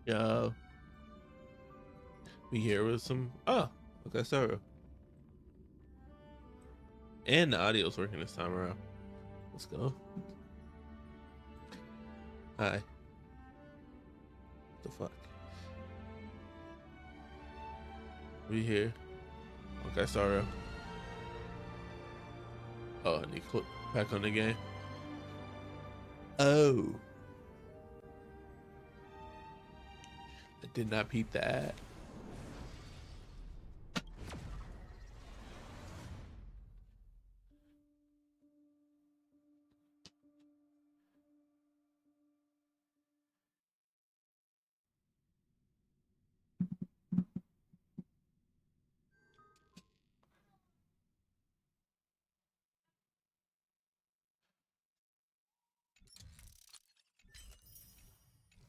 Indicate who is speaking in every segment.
Speaker 1: Yeah, we here with some. Oh, okay, sorry. And the audio's working this time around. Let's go. Hi. What the fuck? We here. Okay, sorry. Oh, I need to click back on the game. Oh. I did not peep that.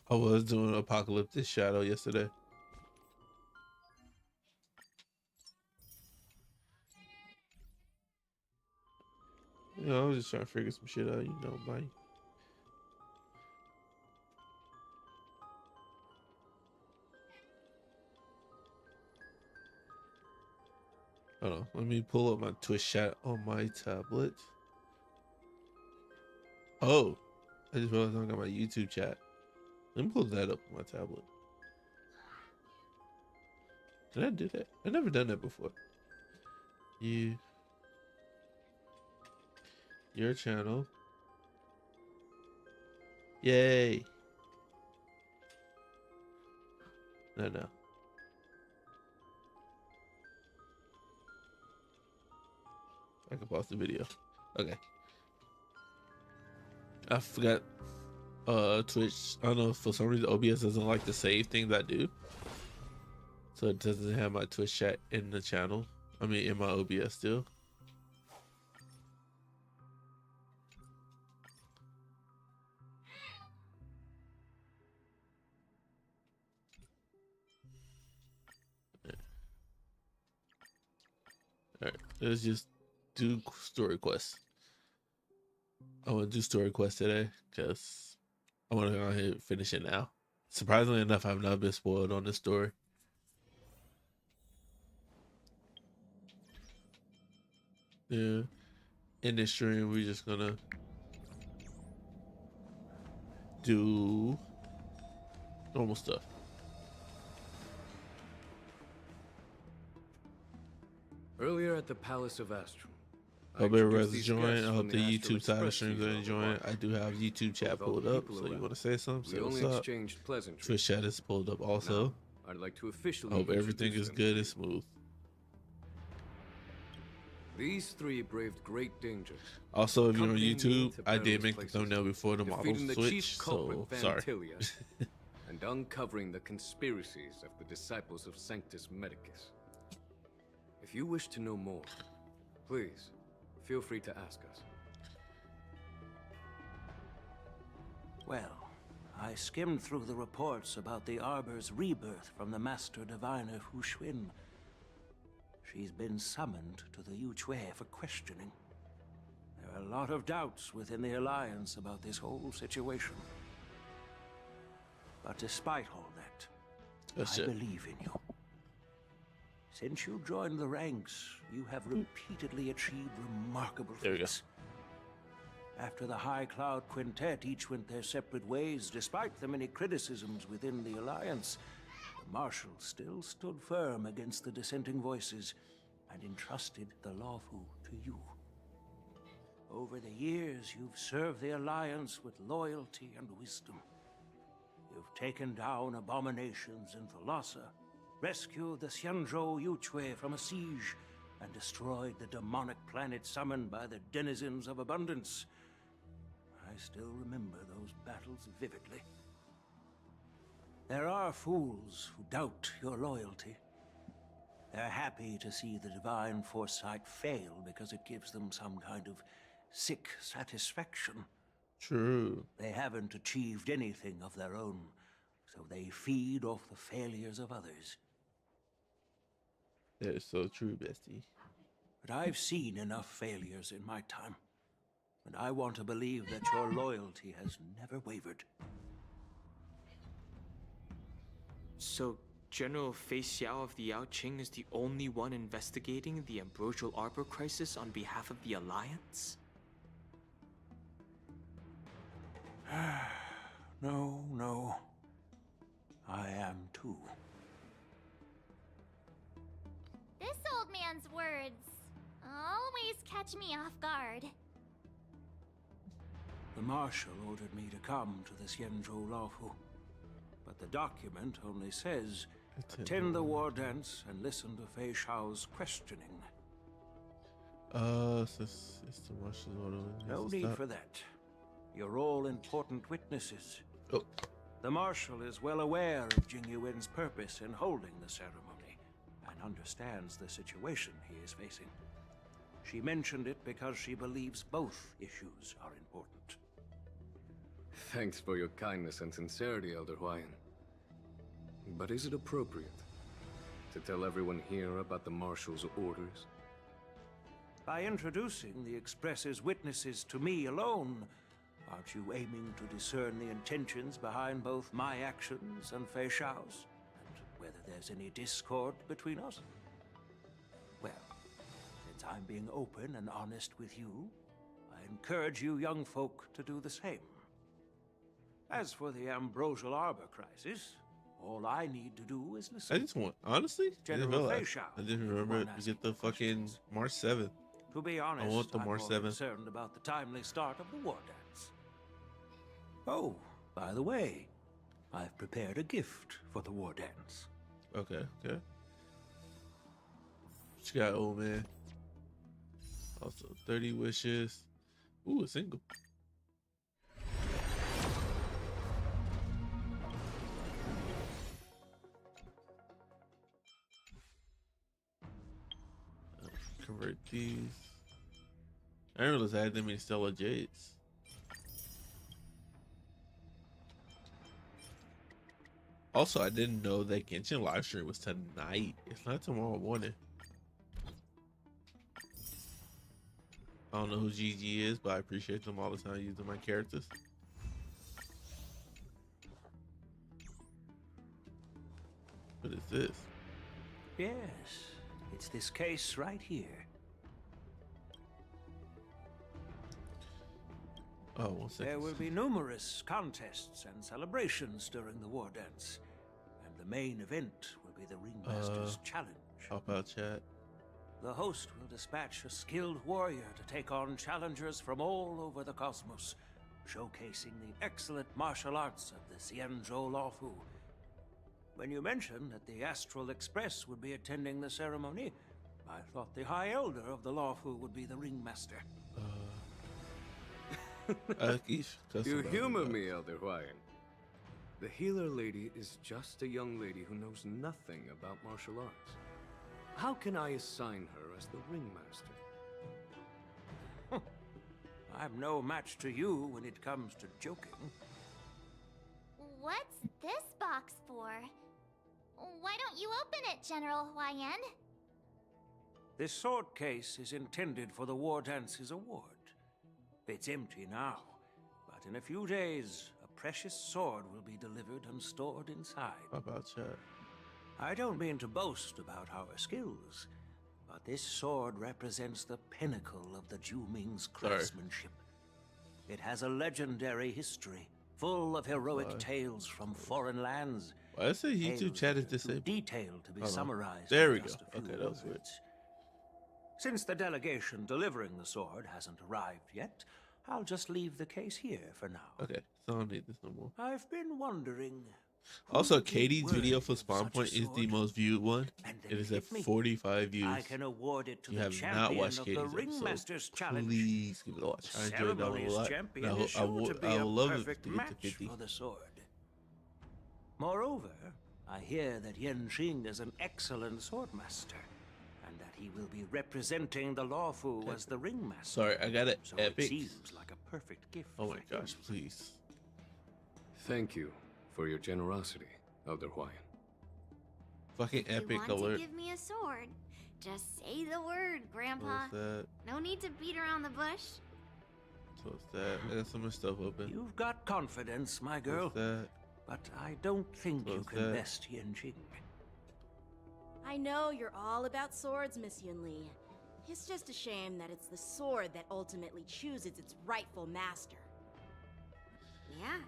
Speaker 1: I was doing Apocalyptic Shadow yesterday. You know, I was just trying to figure some shit out, you know, Mike. Hold on, let me pull up my Twitch chat on my tablet. Oh, I just realized I don't got my YouTube chat. Let me pull that up on my tablet. Did I do that? I've never done that before. Your channel. Yay. No. I can pause the video. Okay. I forgot Twitch. I don't know, for some reason OBS doesn't like to save things I do. So it doesn't have my Twitch chat in the channel. I mean in my OBS still. Alright, let's just do story quests. I want to do story quest today because I want to go ahead and finish it now. Surprisingly enough, I've not been spoiled on this story. Yeah, in this stream, we're just gonna do normal stuff.
Speaker 2: Earlier at the Palace of Astrum,
Speaker 1: I hope everybody's enjoying. I hope the YouTube side of streams are enjoying. I do have YouTube chat pulled up, so you want to say something? Say what's up. Twitch chat is pulled up also.
Speaker 2: I'd like to officially
Speaker 1: I hope everything is good and smooth.
Speaker 2: These three braved great dangers.
Speaker 1: Also, if you're on YouTube, I did make the thumbnail before the model switch, so sorry.
Speaker 2: And uncovering the conspiracies of the disciples of Sanctus Medicus. If you wish to know more, please feel free to ask us.
Speaker 3: Well, I skimmed through the reports about the Arbor's rebirth from the Master Diviner Hu Xuan. She's been summoned to the Yuchue for questioning. There are a lot of doubts within the Alliance about this whole situation. But despite all that, I believe in you. Since you joined the ranks, you have repeatedly achieved remarkable feats. After the High Cloud Quintet each went their separate ways, despite the many criticisms within the Alliance, the Marshal still stood firm against the dissenting voices and entrusted the Lawfu to you. Over the years, you've served the Alliance with loyalty and wisdom. You've taken down abominations in Thalassa, rescued the Xianzhou Yuchue from a siege, and destroyed the demonic planet summoned by the denizens of abundance. I still remember those battles vividly. There are fools who doubt your loyalty. They're happy to see the divine foresight fail because it gives them some kind of sick satisfaction.
Speaker 1: True.
Speaker 3: They haven't achieved anything of their own, so they feed off the failures of others.
Speaker 1: That is so true, bestie.
Speaker 3: But I've seen enough failures in my time, and I want to believe that your loyalty has never wavered.
Speaker 4: So General Fei Xiao of the Yaoqing is the only one investigating the Ambrosial Arbor crisis on behalf of the Alliance?
Speaker 3: No. I am too.
Speaker 5: This old man's words always catch me off guard.
Speaker 3: The Marshal ordered me to come to the Xianzhou Laofu, but the document only says, attend the war dance and listen to Fei Xiao's questioning.
Speaker 1: It's the Marshal's order.
Speaker 3: No need for that. You're all important witnesses.
Speaker 1: Oh.
Speaker 3: The Marshal is well aware of Jing Yuan's purpose in holding the ceremony, and understands the situation he is facing. She mentioned it because she believes both issues are important.
Speaker 2: Thanks for your kindness and sincerity, Elder Huayan. But is it appropriate to tell everyone here about the Marshal's orders?
Speaker 3: By introducing the Express's witnesses to me alone, aren't you aiming to discern the intentions behind both my actions and Fei Xiao's? And whether there's any discord between us? Well, since I'm being open and honest with you, I encourage you young folk to do the same. As for the Ambrosial Arbor crisis, all I need to do is listen.
Speaker 1: I just want, honestly,
Speaker 3: General Fei Xiao,
Speaker 1: I didn't remember to get the fucking March 7th.
Speaker 3: To be honest,
Speaker 1: I want the
Speaker 3: I'm
Speaker 1: March
Speaker 3: more
Speaker 1: 7th.
Speaker 3: concerned about the timely start of the war dance. Oh, by the way, I've prepared a gift for the war dance.
Speaker 1: Okay. What you got, old man? Also, 30 wishes. Ooh, a single. Convert these. I didn't realize I had that many Stellar Jades. Also, I didn't know that Genshin live stream was tonight. It's not tomorrow morning. I don't know who GG is, but I appreciate them all the time using my characters. What is this?
Speaker 3: Yes, it's this case right here.
Speaker 1: Oh, 1 second.
Speaker 3: There will be numerous contests and celebrations during the war dance, and the main event will be the Ringmaster's Challenge.
Speaker 1: Hop out, chat.
Speaker 3: The host will dispatch a skilled warrior to take on challengers from all over the cosmos, showcasing the excellent martial arts of the Xianzhou Laofu. When you mentioned that the Astral Express would be attending the ceremony, I thought the High Elder of the Laofu would be the Ringmaster.
Speaker 2: You humor me, Elder Huayan. The healer lady is just a young lady who knows nothing about martial arts. How can I assign her as the Ringmaster?
Speaker 3: I'm no match to you when it comes to joking.
Speaker 5: What's this box for? Why don't you open it, General Huayan?
Speaker 3: This sword case is intended for the War Dance's award. It's empty now, but in a few days, a precious sword will be delivered and stored inside.
Speaker 1: Hop out, chat.
Speaker 3: I don't mean to boast about our skills, but this sword represents the pinnacle of the Zhuming's craftsmanship. It has a legendary history, full of heroic tales from foreign lands.
Speaker 1: Why does it say YouTube chat is
Speaker 3: Too
Speaker 1: disabled?
Speaker 3: detailed to be summarized.
Speaker 1: There
Speaker 3: in
Speaker 1: we go.
Speaker 3: just a few
Speaker 1: Okay, that was weird.
Speaker 3: words. Since the delegation delivering the sword hasn't arrived yet, I'll just leave the case here for now.
Speaker 1: Okay, so I don't need this no more.
Speaker 3: I've been wondering.
Speaker 1: Also, Katie's video for Spawn Point is the most viewed one.
Speaker 3: And then
Speaker 1: It is
Speaker 3: you
Speaker 1: at
Speaker 3: hit me.
Speaker 1: 45 views.
Speaker 3: I can award it to
Speaker 1: You
Speaker 3: the
Speaker 1: have
Speaker 3: champion
Speaker 1: not watched
Speaker 3: of
Speaker 1: Katie's
Speaker 3: the
Speaker 1: episode.
Speaker 3: Ringmaster's Challenge.
Speaker 1: Please give it a watch. I enjoyed that one a
Speaker 3: Ceremony's
Speaker 1: lot.
Speaker 3: champion
Speaker 1: And
Speaker 3: is sure to be
Speaker 1: I
Speaker 3: a
Speaker 1: would love it
Speaker 3: perfect
Speaker 1: to get to
Speaker 3: match
Speaker 1: 50.
Speaker 3: for the sword. Moreover, I hear that Yanqing is an excellent swordmaster, and that he will be representing the Laofu as the Ringmaster.
Speaker 1: Sorry, I got it.
Speaker 3: So
Speaker 1: Epic.
Speaker 3: it seems like a perfect gift.
Speaker 1: Oh my
Speaker 3: for him.
Speaker 1: gosh, please.
Speaker 2: Thank you for your generosity, Elder Huayan.
Speaker 1: Fucking epic
Speaker 5: you want
Speaker 1: alert.
Speaker 5: to give me a sword? Just say the word, Grandpa.
Speaker 1: What's that?
Speaker 5: No need to beat around the bush.
Speaker 1: So what's that? I got so much stuff open.
Speaker 3: You've got confidence, my girl.
Speaker 1: What's that?
Speaker 3: but I don't think you can best Yanqing.
Speaker 6: I know you're all about swords, Miss Yunli. It's just a shame that it's the sword that ultimately chooses its rightful master.
Speaker 5: Yeah,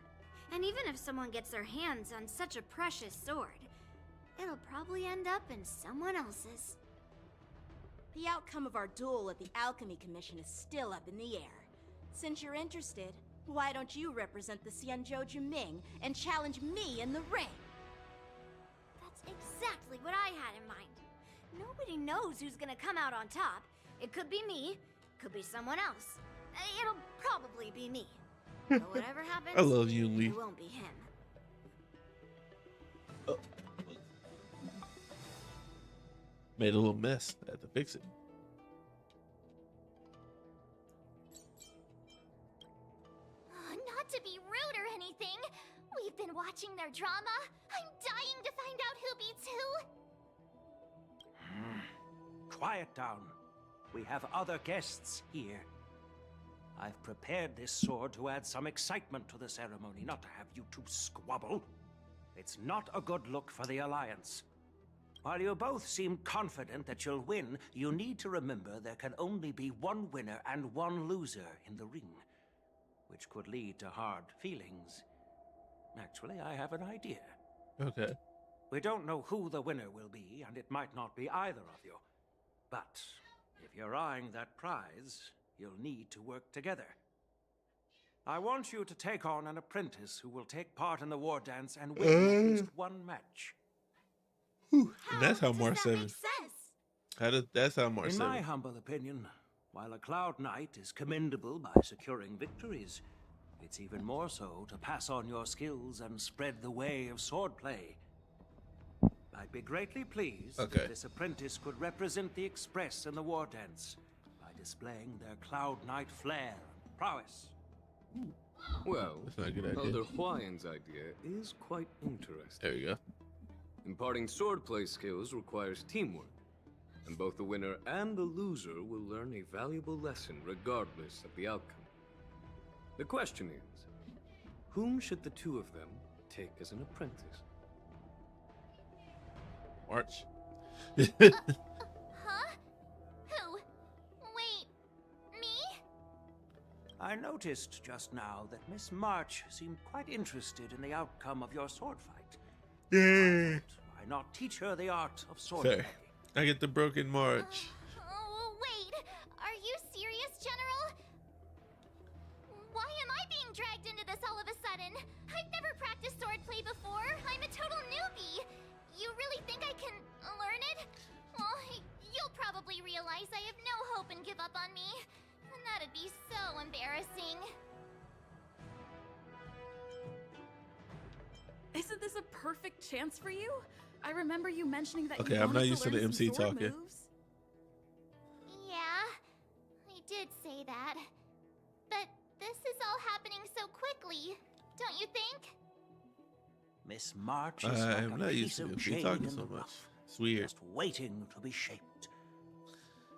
Speaker 5: and even if someone gets their hands on such a precious sword, it'll probably end up in someone else's.
Speaker 6: The outcome of our duel at the Alchemy Commission is still up in the air. Since you're interested, why don't you represent the Xianzhou Juming and challenge me in the ring?
Speaker 5: That's exactly what I had in mind. Nobody knows who's gonna come out on top. It could be me, could be someone else. It'll probably be me. But whatever happens,
Speaker 1: I love you, Lee.
Speaker 5: It won't be him.
Speaker 1: Oh. Made a little mess. I had to fix it.
Speaker 5: Not to be rude or anything. We've been watching their drama. I'm dying to find out who beats who.
Speaker 3: Quiet down. We have other guests here. I've prepared this sword to add some excitement to the ceremony, not to have you two squabble. It's not a good look for the Alliance. While you both seem confident that you'll win, you need to remember there can only be one winner and one loser in the ring, which could lead to hard feelings. Actually, I have an idea.
Speaker 1: Okay.
Speaker 3: We don't know who the winner will be, and it might not be either of you. But if you're eyeing that prize, you'll need to work together. I want you to take on an apprentice who will take part in the war dance and win at least one match.
Speaker 1: Whew. And that's how March 7th. That's how March 7th.
Speaker 3: In my humble opinion, while a Cloud Knight is commendable by securing victories, it's even more so to pass on your skills and spread the way of swordplay. I'd be greatly pleased if this apprentice could represent the Express in the war dance by displaying their Cloud Knight flair and prowess.
Speaker 2: Well,
Speaker 1: that's not a good idea.
Speaker 2: Elder Huayan's idea is quite interesting.
Speaker 1: There you go.
Speaker 2: Imparting swordplay skills requires teamwork, and both the winner and the loser will learn a valuable lesson regardless of the outcome. The question is, whom should the two of them take as an apprentice?
Speaker 1: March.
Speaker 5: Huh? Who? Wait, me?
Speaker 3: I noticed just now that Miss March seemed quite interested in the outcome of your sword fight.
Speaker 1: Yeah.
Speaker 3: Why not teach her the art of swordplay?
Speaker 1: I get the broken March.
Speaker 5: Wait, are you serious, General? Why am I being dragged into this all of a sudden? I've never practiced swordplay before. I'm a total newbie. You really think I can learn it? Well, you'll probably realize I have no hope and give up on me. And that'd be so embarrassing.
Speaker 6: Isn't this a perfect chance for you? I remember you mentioning that
Speaker 1: okay,
Speaker 6: you
Speaker 1: I'm not
Speaker 6: wanted
Speaker 1: used to
Speaker 6: learn
Speaker 1: the MC
Speaker 6: some sword
Speaker 1: talking.
Speaker 6: moves.
Speaker 5: Yeah, I did say that. But this is all happening so quickly, don't you think?
Speaker 3: Miss March is
Speaker 1: I'm
Speaker 3: like
Speaker 1: not
Speaker 3: a
Speaker 1: used
Speaker 3: piece
Speaker 1: to
Speaker 3: of
Speaker 1: MC
Speaker 3: jade
Speaker 1: talking
Speaker 3: in
Speaker 1: so
Speaker 3: the
Speaker 1: much.
Speaker 3: rough,
Speaker 1: It's weird.
Speaker 3: just waiting to be shaped.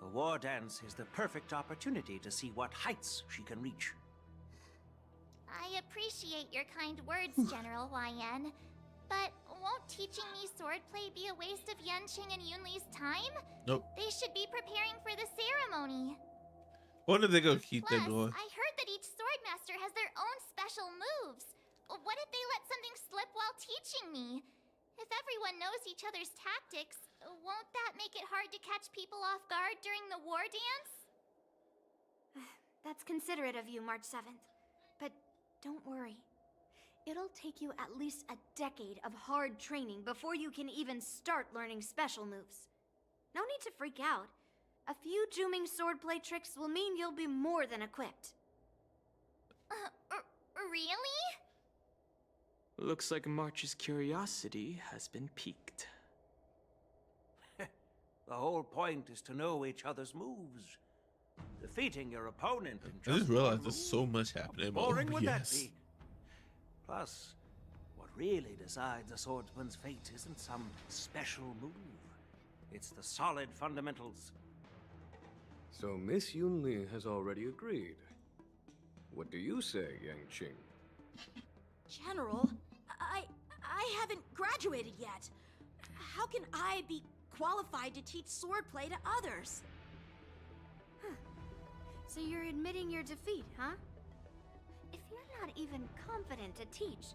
Speaker 3: The war dance is the perfect opportunity to see what heights she can reach.
Speaker 5: I appreciate your kind words, General YN. But won't teaching me swordplay be a waste of Yanqing and Yunli's time?
Speaker 1: Nope.
Speaker 5: They should be preparing for the ceremony.
Speaker 1: I wonder if they're gonna keep
Speaker 5: Plus,
Speaker 1: that going.
Speaker 5: I heard that each swordmaster has their own special moves. What if they let something slip while teaching me? If everyone knows each other's tactics, won't that make it hard to catch people off guard during the war dance? That's considerate of you, March 7th. But don't worry. It'll take you at least a decade of hard training before you can even start learning special moves. No need to freak out. A few Juming swordplay tricks will mean you'll be more than equipped. Really?
Speaker 4: Looks like March's curiosity has been piqued.
Speaker 3: The whole point is to know each other's moves. Defeating your opponent in
Speaker 1: I just
Speaker 3: just
Speaker 1: realized
Speaker 3: one
Speaker 1: there's
Speaker 3: move.
Speaker 1: so much happening.
Speaker 3: How boring would that
Speaker 1: yes.
Speaker 3: be? Plus, what really decides a swordsman's fate isn't some special move. It's the solid fundamentals.
Speaker 2: So Miss Yunli has already agreed. What do you say, Yanqing?
Speaker 6: General, I haven't graduated yet. How can I be qualified to teach swordplay to others?
Speaker 7: So you're admitting your defeat, huh? If you're not even competent to teach,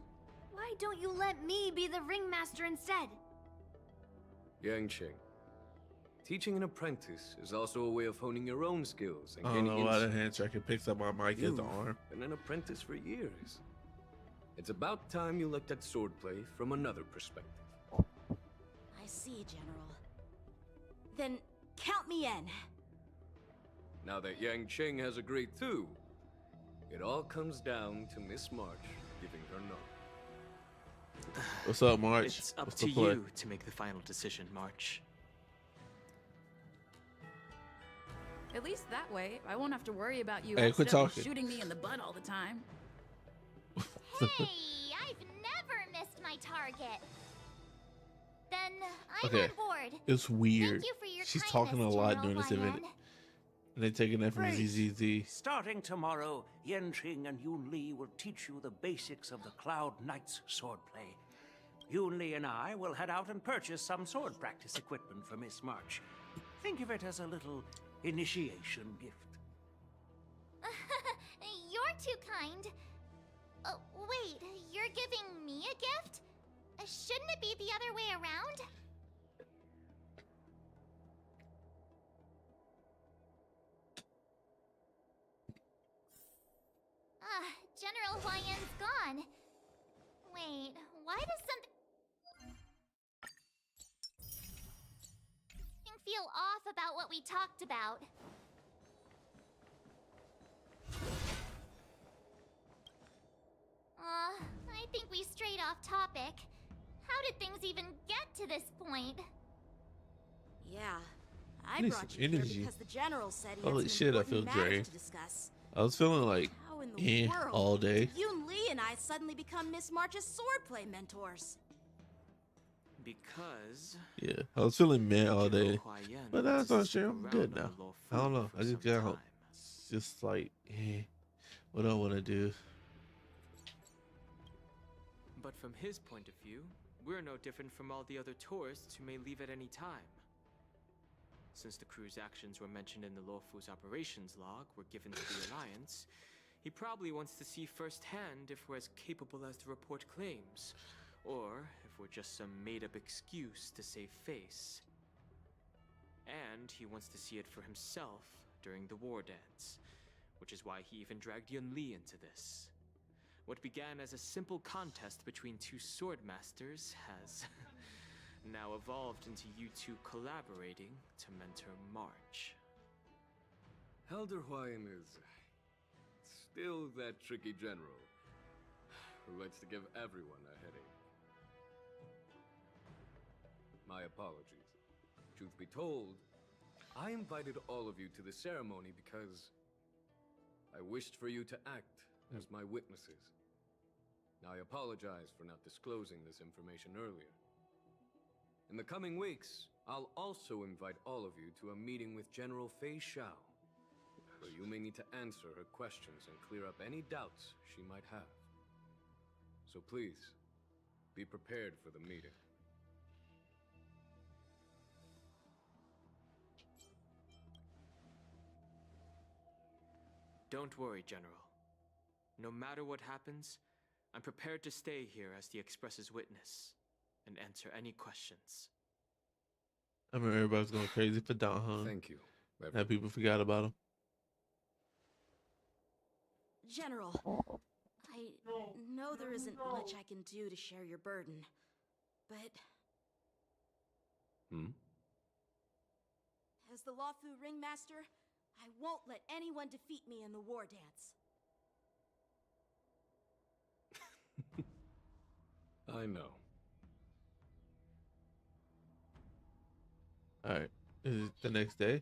Speaker 7: why don't you let me be the ringmaster instead?
Speaker 2: Yanqing, teaching an apprentice is also a way of honing your own skills and
Speaker 1: I don't
Speaker 2: gaining
Speaker 1: know why the
Speaker 2: insight.
Speaker 1: hand tracker picks up my mic as the arm.
Speaker 2: Been an apprentice for years. It's about time you looked at swordplay from another perspective.
Speaker 6: I see, General. Then count me in.
Speaker 2: Now that Yanqing has agreed too, it all comes down to Miss March giving her nod.
Speaker 1: What's up, March?
Speaker 4: It's up
Speaker 1: What's
Speaker 4: to
Speaker 1: the play?
Speaker 4: you to make the final decision, March.
Speaker 8: At least that way, I won't have to worry about you
Speaker 1: Hey, quit
Speaker 8: accidentally
Speaker 1: talking.
Speaker 8: shooting me in the butt all the time.
Speaker 5: Hey, I've never missed my target. Then I'm
Speaker 1: Okay.
Speaker 5: on board.
Speaker 1: It's weird.
Speaker 5: Thank you for your
Speaker 1: She's
Speaker 5: kindness,
Speaker 1: talking a lot
Speaker 5: General
Speaker 1: during this event.
Speaker 5: Huayan.
Speaker 1: And they're taking that from
Speaker 3: Great.
Speaker 1: ZZZ.
Speaker 3: Starting tomorrow, Yanqing and Yun Li will teach you the basics of the Cloud Knight's swordplay. Yun Li and I will head out and purchase some sword practice equipment for Miss March. Think of it as a little initiation gift.
Speaker 5: You're too kind. Wait, you're giving me a gift? Shouldn't it be the other way around? General Huayan's gone. Wait, why does something feel off about what we talked about? I think we strayed off topic. How did things even get to this point?
Speaker 6: Yeah, I
Speaker 1: Need
Speaker 6: brought
Speaker 1: some
Speaker 6: you here
Speaker 1: energy.
Speaker 6: because the General said he
Speaker 1: Holy
Speaker 6: had some
Speaker 1: shit, I
Speaker 6: important
Speaker 1: feel
Speaker 6: matters
Speaker 1: drained.
Speaker 6: to discuss.
Speaker 1: I was feeling like
Speaker 6: How in the world
Speaker 1: all day.
Speaker 6: did Yun Li and I suddenly become Miss March's swordplay mentors?
Speaker 4: Because
Speaker 1: Yeah, I was feeling meh all day.
Speaker 4: General Huayan
Speaker 1: But that's
Speaker 4: wants
Speaker 1: not
Speaker 4: us to
Speaker 1: sure.
Speaker 4: stick
Speaker 1: I'm
Speaker 4: around
Speaker 1: good
Speaker 4: on
Speaker 1: now.
Speaker 4: the Luofu
Speaker 1: I don't know.
Speaker 4: for
Speaker 1: I just
Speaker 4: some
Speaker 1: got
Speaker 4: time.
Speaker 1: It's just like, what do I want to do?
Speaker 4: But from his point of view, we're no different from all the other tourists who may leave at any time. Since the crew's actions were mentioned in the Luofu's operations log were given to the Alliance, he probably wants to see firsthand if we're as capable as the report claims, or if we're just some made-up excuse to save face. And he wants to see it for himself during the war dance, which is why he even dragged Yun Li into this. What began as a simple contest between two sword masters has now evolved into you two collaborating to mentor March.
Speaker 2: Elder Huayan is still that tricky general who likes to give everyone a headache. My apologies. Truth be told, I invited all of you to the ceremony because I wished for you to act as my witnesses. Now, I apologize for not disclosing this information earlier. In the coming weeks, I'll also invite all of you to a meeting with General Fei Xiao, where you may need to answer her questions and clear up any doubts she might have. So please, be prepared for the meeting.
Speaker 4: Don't worry, General. No matter what happens, I'm prepared to stay here as the Express's witness and answer any questions.
Speaker 1: I remember everybody's going crazy for Don Hung.
Speaker 2: Thank you.
Speaker 1: That people forgot about him.
Speaker 6: General, I know there isn't much I can do to share your burden, but as the Luofu ringmaster, I won't let anyone defeat me in the war dance.
Speaker 2: I know.
Speaker 1: Alright. Is it the next day?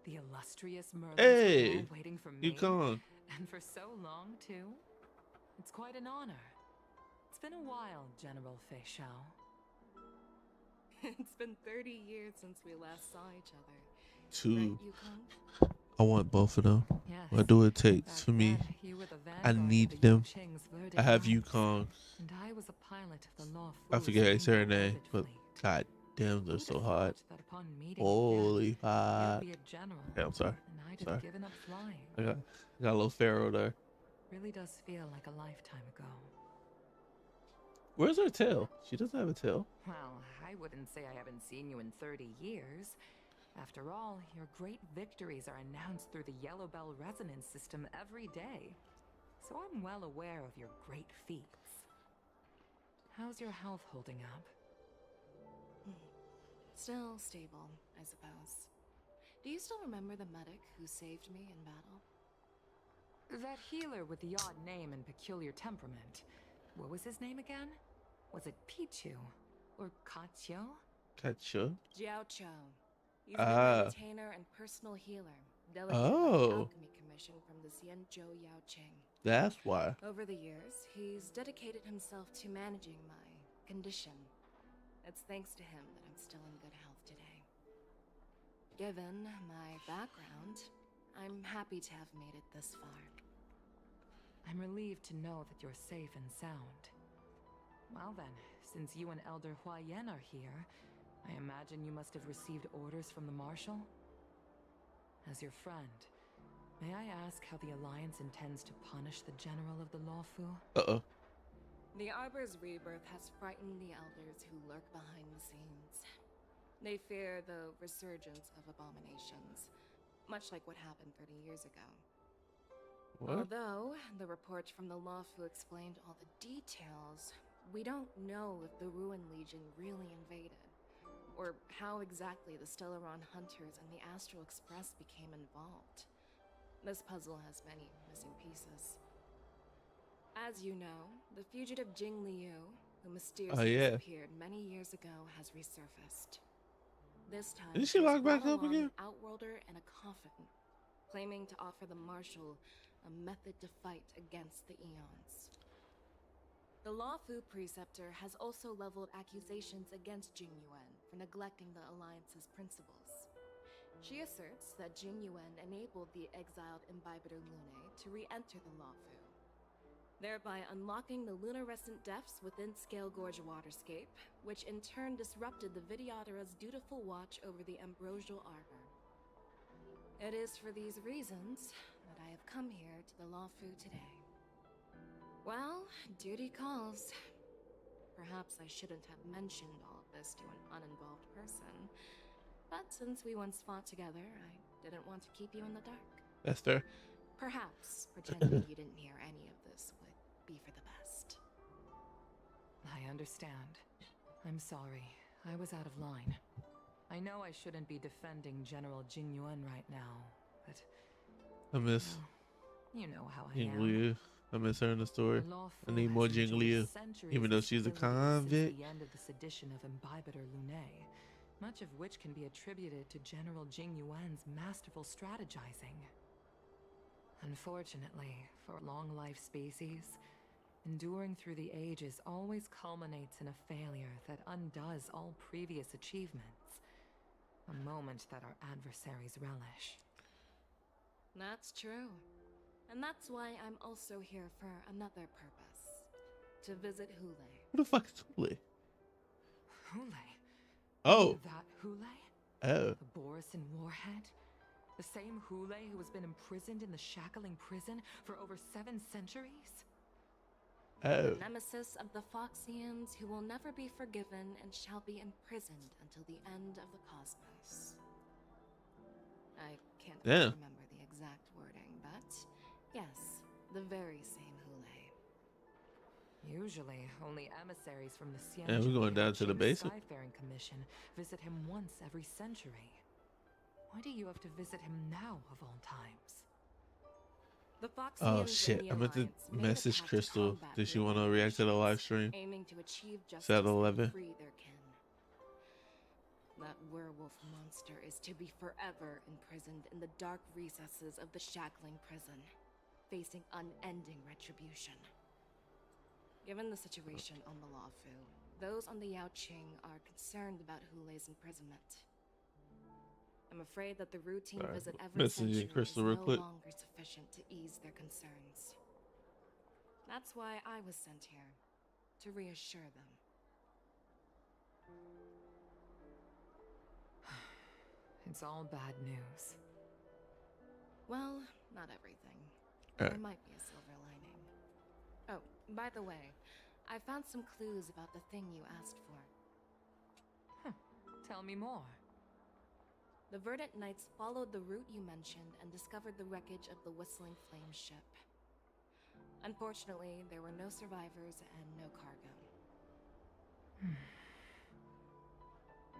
Speaker 9: The illustrious Merlins
Speaker 1: Hey,
Speaker 9: were all waiting for me.
Speaker 1: You come.
Speaker 9: And for so long, too. It's quite an honor. It's been a while, General Fei Xiao.
Speaker 8: It's been 30 years since we last saw each other.
Speaker 1: Two.
Speaker 8: Right, Yukong?
Speaker 1: I want both of them.
Speaker 9: Yes.
Speaker 1: What do it take
Speaker 9: Back
Speaker 1: for me?
Speaker 9: then, you were the
Speaker 1: I
Speaker 9: vanguard
Speaker 1: need
Speaker 9: of the
Speaker 1: them.
Speaker 9: Yaoqing's
Speaker 1: I have
Speaker 9: Verde
Speaker 1: Yukong.
Speaker 9: and I was a pilot of the Law
Speaker 1: I
Speaker 9: Fu's
Speaker 1: forget his
Speaker 9: Rainbow
Speaker 1: surname,
Speaker 9: Orbit
Speaker 1: but
Speaker 9: fleet.
Speaker 1: god damn, they're
Speaker 9: Who'd
Speaker 1: so
Speaker 9: have
Speaker 1: hard.
Speaker 9: thought that upon meeting
Speaker 1: Holy
Speaker 9: again,
Speaker 1: fuck.
Speaker 9: you'd be a general,
Speaker 1: Okay, I'm sorry.
Speaker 9: and I'd
Speaker 1: Sorry.
Speaker 9: have given up flying.
Speaker 1: I got a little pharaoh there.
Speaker 9: Really does feel like a lifetime ago.
Speaker 1: Where's her tail? She doesn't have a tail.
Speaker 9: Well, I wouldn't say I haven't seen you in 30 years. After all, your great victories are announced through the Yellow Bell resonance system every day. So I'm well aware of your great feats. How's your health holding up?
Speaker 10: Still stable, I suppose. Do you still remember the medic who saved me in battle?
Speaker 9: That healer with the odd name and peculiar temperament. What was his name again? Was it Pichu? Or Katyo?
Speaker 1: Katyo?
Speaker 10: Jiao Cho. He's been my retainer and personal healer, delegated by the Alchemy Commission from the Xianzhou Yaoqing.
Speaker 1: That's why.
Speaker 10: Over the years, he's dedicated himself to managing my condition. It's thanks to him that I'm still in good health today. Given my background, I'm happy to have made it this far.
Speaker 9: I'm relieved to know that you're safe and sound. Well then, since you and Elder Huayan are here, I imagine you must have received orders from the Marshal? As your friend, may I ask how the Alliance intends to punish the General of the Lawfu?
Speaker 1: Uh-oh.
Speaker 10: The Arbor's rebirth has frightened the Elders who lurk behind the scenes. They fear the resurgence of abominations, much like what happened 30 years ago.
Speaker 1: What?
Speaker 10: Although the reports from the Lawfu explained all the details, we don't know if the Ruin Legion really invaded, or how exactly the Stellaron Hunters and the Astral Express became involved. This puzzle has many missing pieces. As you know, the fugitive Jing Liu, who mysteriously disappeared many years ago, has resurfaced. This time,
Speaker 1: did she lock back up again?
Speaker 10: An Outworlder and a coffin, claiming to offer the Marshal a method to fight against the Eons. The Lawfu Preceptor has also leveled accusations against Jing Yuan for neglecting the Alliance's principles. She asserts that Jing Yuan enabled the exiled Imbibitor Lunae to re-enter the Lawfu, thereby unlocking the lunarescent depths within Scale Gorge Waterscape, which in turn disrupted the Vidyadhara's dutiful watch over the Ambrosial Arbor. It is for these reasons that I have come here to the Lawfu today. Well, duty calls. Perhaps I shouldn't have mentioned all of this to an uninvolved person, but since we once fought together, I didn't want to keep you in the dark.
Speaker 1: That's fair.
Speaker 10: Perhaps pretending you didn't hear any of this would be for the best.
Speaker 9: I understand. I'm sorry. I was out of line. I know I shouldn't be defending General Jing Yuan right now, but...
Speaker 1: I miss...
Speaker 9: you know how I
Speaker 1: Jing
Speaker 9: am.
Speaker 1: Liu. I miss her in the story. I need more Jing Liu. Even though she's a convict.
Speaker 9: The end of the sedition of Imbibitor Lunae, much of which can be attributed to General Jing Yuan's masterful strategizing. Unfortunately, for long-life species, enduring through the ages always culminates in a failure that undoes all previous achievements. A moment that our adversaries relish.
Speaker 10: That's true. And that's why I'm also here for another purpose. To visit Hule.
Speaker 1: Who the fuck is Hule?
Speaker 9: Hule?
Speaker 1: Oh.
Speaker 9: That Hule?
Speaker 1: Oh.
Speaker 9: The Borisin Warhead? The same Hule who has been imprisoned in the Shackling prison for over 7 centuries?
Speaker 1: Oh.
Speaker 10: The nemesis of the Foxians who will never be forgiven and shall be imprisoned until the end of the cosmos. I can't remember the exact wording, but yes, the very same Hule.
Speaker 9: Usually, only emissaries from the Xianzhou
Speaker 1: Yeah, we're going down to the basement.
Speaker 9: Skyfaring Commission visit him once every century. Why do you have to visit him now, of all times?
Speaker 10: The
Speaker 1: Oh shit, I meant to message Crystal. Did she want to react to the live stream?
Speaker 10: Aiming to achieve justice
Speaker 1: at 11.
Speaker 10: and free their kin. That werewolf monster is to be forever imprisoned in the dark recesses of the Shackling prison, facing unending retribution. Given the situation on the Lawfu, those on the Yaoqing are concerned about Hule's imprisonment. I'm afraid that the routine
Speaker 1: Sorry,
Speaker 10: visit every
Speaker 1: messaging
Speaker 10: century is
Speaker 1: Crystal
Speaker 10: no
Speaker 1: real quick.
Speaker 10: longer sufficient to ease their concerns. That's why I was sent here, to reassure them.
Speaker 9: It's all bad news.
Speaker 10: Well, not everything.
Speaker 1: All right.
Speaker 10: There might be a silver lining. Oh, by the way, I found some clues about the thing you asked for.
Speaker 9: Tell me more.
Speaker 10: The Verdant Knights followed the route you mentioned and discovered the wreckage of the Whistling Flame ship. Unfortunately, there were no survivors and no cargo.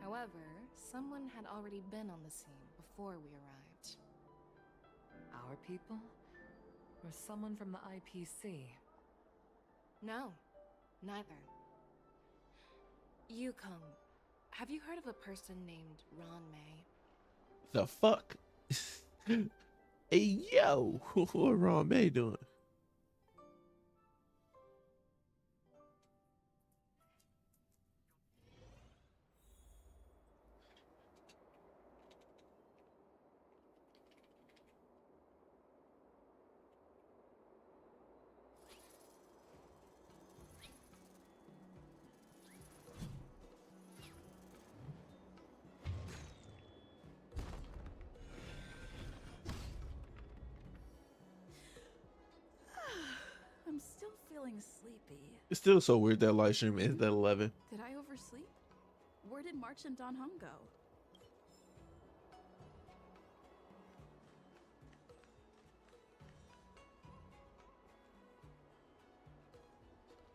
Speaker 10: However, someone had already been on the scene before we arrived.
Speaker 9: Our people? Or someone from the IPC?
Speaker 10: No, neither. Yukong, have you heard of a person named Ron May?
Speaker 1: The fuck? Hey yo, what Ron May doing?
Speaker 8: I'm still feeling sleepy.
Speaker 1: It's still so weird that live stream ends at 11.
Speaker 8: Did I oversleep? Where did March and Don Hung go?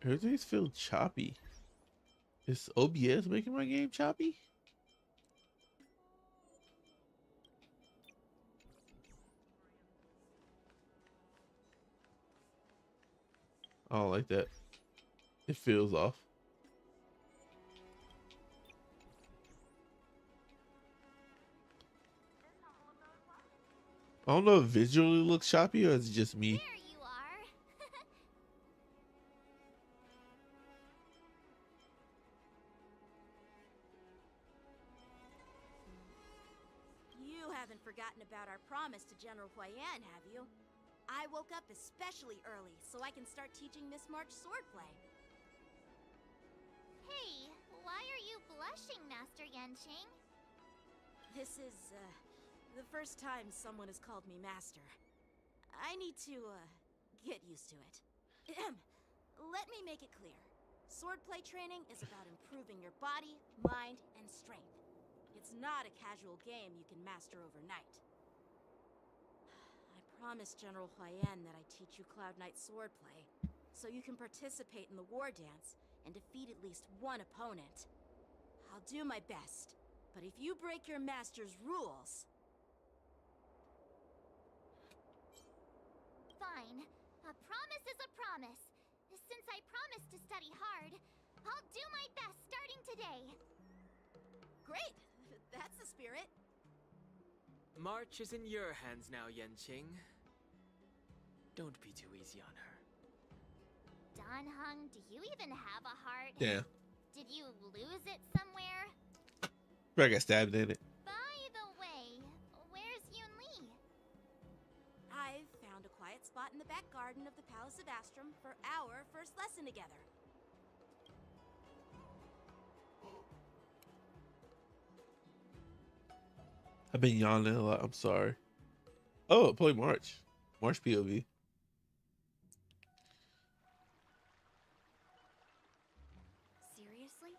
Speaker 1: Everything's feel choppy. Is OBS making my game choppy? I don't like that. It feels off. I don't know if visually looks choppy or it's just me.
Speaker 5: There you are.
Speaker 6: You haven't forgotten about our promise to General Huayan, have you? I woke up especially early so I can start teaching Miss March swordplay.
Speaker 5: Hey, why are you blushing, Master Yanqing?
Speaker 6: This is, the first time someone has called me Master. I need to, get used to it. Let me make it clear. Swordplay training is about improving your body, mind, and strength. It's not a casual game you can master overnight. I promised General Huayan that I'd teach you Cloud Knight swordplay, so you can participate in the war dance and defeat at least one opponent. I'll do my best, but if you break your master's rules...
Speaker 5: Fine. A promise is a promise. Since I promised to study hard, I'll do my best starting today.
Speaker 6: Great! That's the spirit.
Speaker 4: March is in your hands now, Yanqing. Don't be too easy on her.
Speaker 5: Don Hung, do you even have a heart?
Speaker 1: Damn.
Speaker 5: Did you lose it somewhere?
Speaker 1: I got stabbed in it.
Speaker 5: By the way, where's Yun Li?
Speaker 6: I've found a quiet spot in the back garden of the Palace of Astrum for our first lesson together.
Speaker 1: I've been yawning a lot. I'm sorry. Oh, play March. March POV.
Speaker 7: Seriously?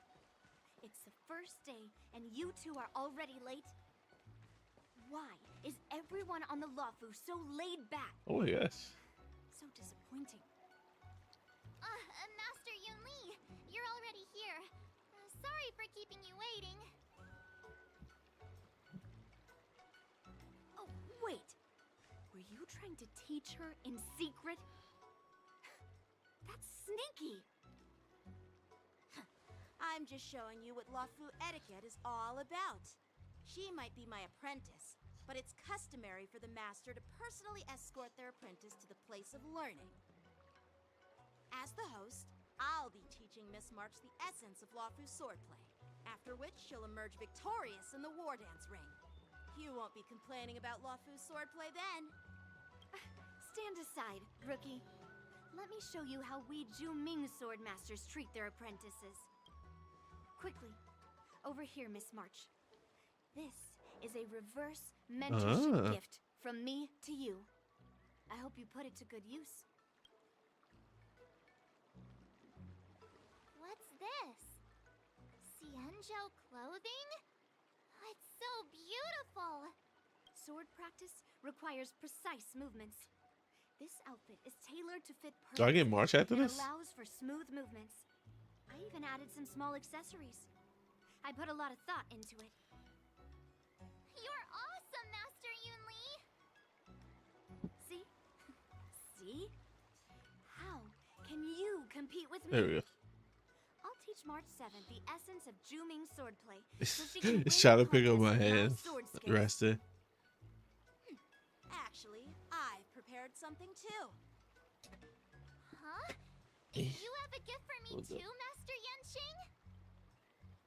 Speaker 7: It's the first day, and you two are already late? Why is everyone on the Luofu so laid back?
Speaker 1: Oh my gosh.
Speaker 7: So disappointing.
Speaker 5: Master Yun Li, you're already here. Sorry for keeping you waiting.
Speaker 7: Oh, wait. Were you trying to teach her in secret? That's sneaky.
Speaker 6: I'm just showing you what Luofu etiquette is all about. She might be my apprentice, but it's customary for the master to personally escort their apprentice to the place of learning. As the host, I'll be teaching Miss March the essence of Luofu swordplay, after which she'll emerge victorious in the war dance ring. You won't be complaining about Luofu's swordplay then.
Speaker 7: Stand aside, rookie. Let me show you how we Ju-Ming sword masters treat their apprentices. Quickly, over here, Miss March. This is a reverse mentorship gift from me to you. I hope you put it to good use.
Speaker 5: What's this? Xianzhou clothing? It's so beautiful!
Speaker 7: Sword practice requires precise movements. This outfit is tailored to fit
Speaker 1: Do I
Speaker 7: perfectly.
Speaker 1: get March after
Speaker 7: It
Speaker 1: this?
Speaker 7: allows for smooth movements. I even added some small accessories. I put a lot of thought into it.
Speaker 5: You're awesome, Master Yunli!
Speaker 7: See? See? How can you compete with me?
Speaker 1: There we go.
Speaker 7: I'll teach March 7th the essence of Ju-Ming swordplay, so she can
Speaker 1: It's
Speaker 7: win
Speaker 1: trying
Speaker 7: a
Speaker 1: to pick up my
Speaker 7: contest with
Speaker 1: hand.
Speaker 7: sword skills.
Speaker 1: Rested.
Speaker 6: Actually, I've prepared something too.
Speaker 5: Huh? You have a gift for me
Speaker 1: What's
Speaker 5: too,
Speaker 1: up?
Speaker 5: Master Yanqing?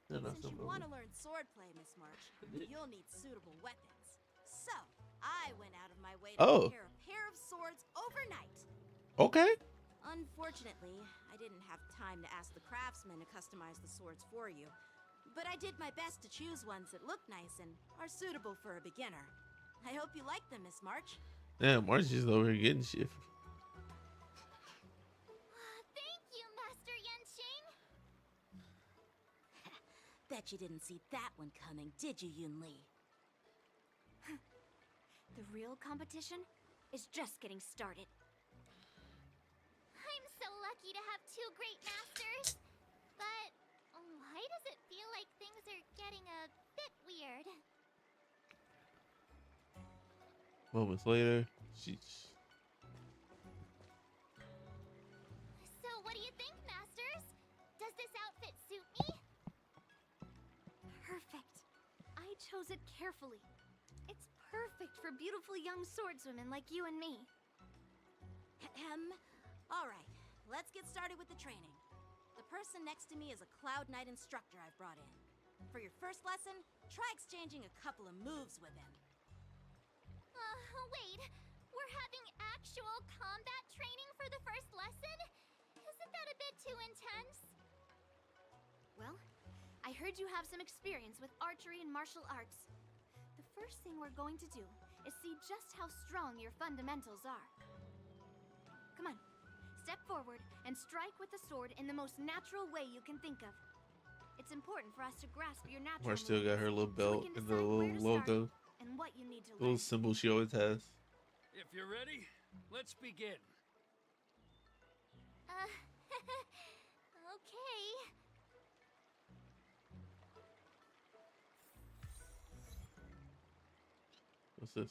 Speaker 6: Since you want to learn swordplay, Miss March, you'll need suitable weapons. So, I went out of my way to prepare a pair of swords overnight.
Speaker 1: Okay.
Speaker 6: Unfortunately, I didn't have time to ask the craftsman to customize the swords for you. But I did my best to choose ones that look nice and are suitable for a beginner. I hope you like them, Miss March.
Speaker 1: Yeah, March is over here getting shit.
Speaker 5: Thank you, Master Yanqing!
Speaker 6: Bet you didn't see that one coming, did you, Yunli?
Speaker 7: The real competition is just getting started.
Speaker 5: I'm so lucky to have two great masters. But why does it feel like things are getting a bit weird?
Speaker 1: Moments later, she's.
Speaker 5: So what do you think, Masters? Does this outfit suit me?
Speaker 7: Perfect. I chose it carefully. It's perfect for beautiful young swordswomen like you and me.
Speaker 6: All right, let's get started with the training. The person next to me is a Cloud Knight instructor I've brought in. For your first lesson, try exchanging a couple of moves with him.
Speaker 5: Wait. We're having actual combat training for the first lesson? Isn't that a bit too intense?
Speaker 7: Well, I heard you have some experience with archery and martial arts. The first thing we're going to do is see just how strong your fundamentals are. Come on, step forward and strike with the sword in the most natural way you can think of. It's important for us to grasp your natural
Speaker 1: March still got her little belt and the little logo,
Speaker 7: and what you need to
Speaker 1: little
Speaker 7: learn.
Speaker 1: symbol she always has.
Speaker 11: If you're ready, let's begin.
Speaker 5: Okay.
Speaker 1: What's this?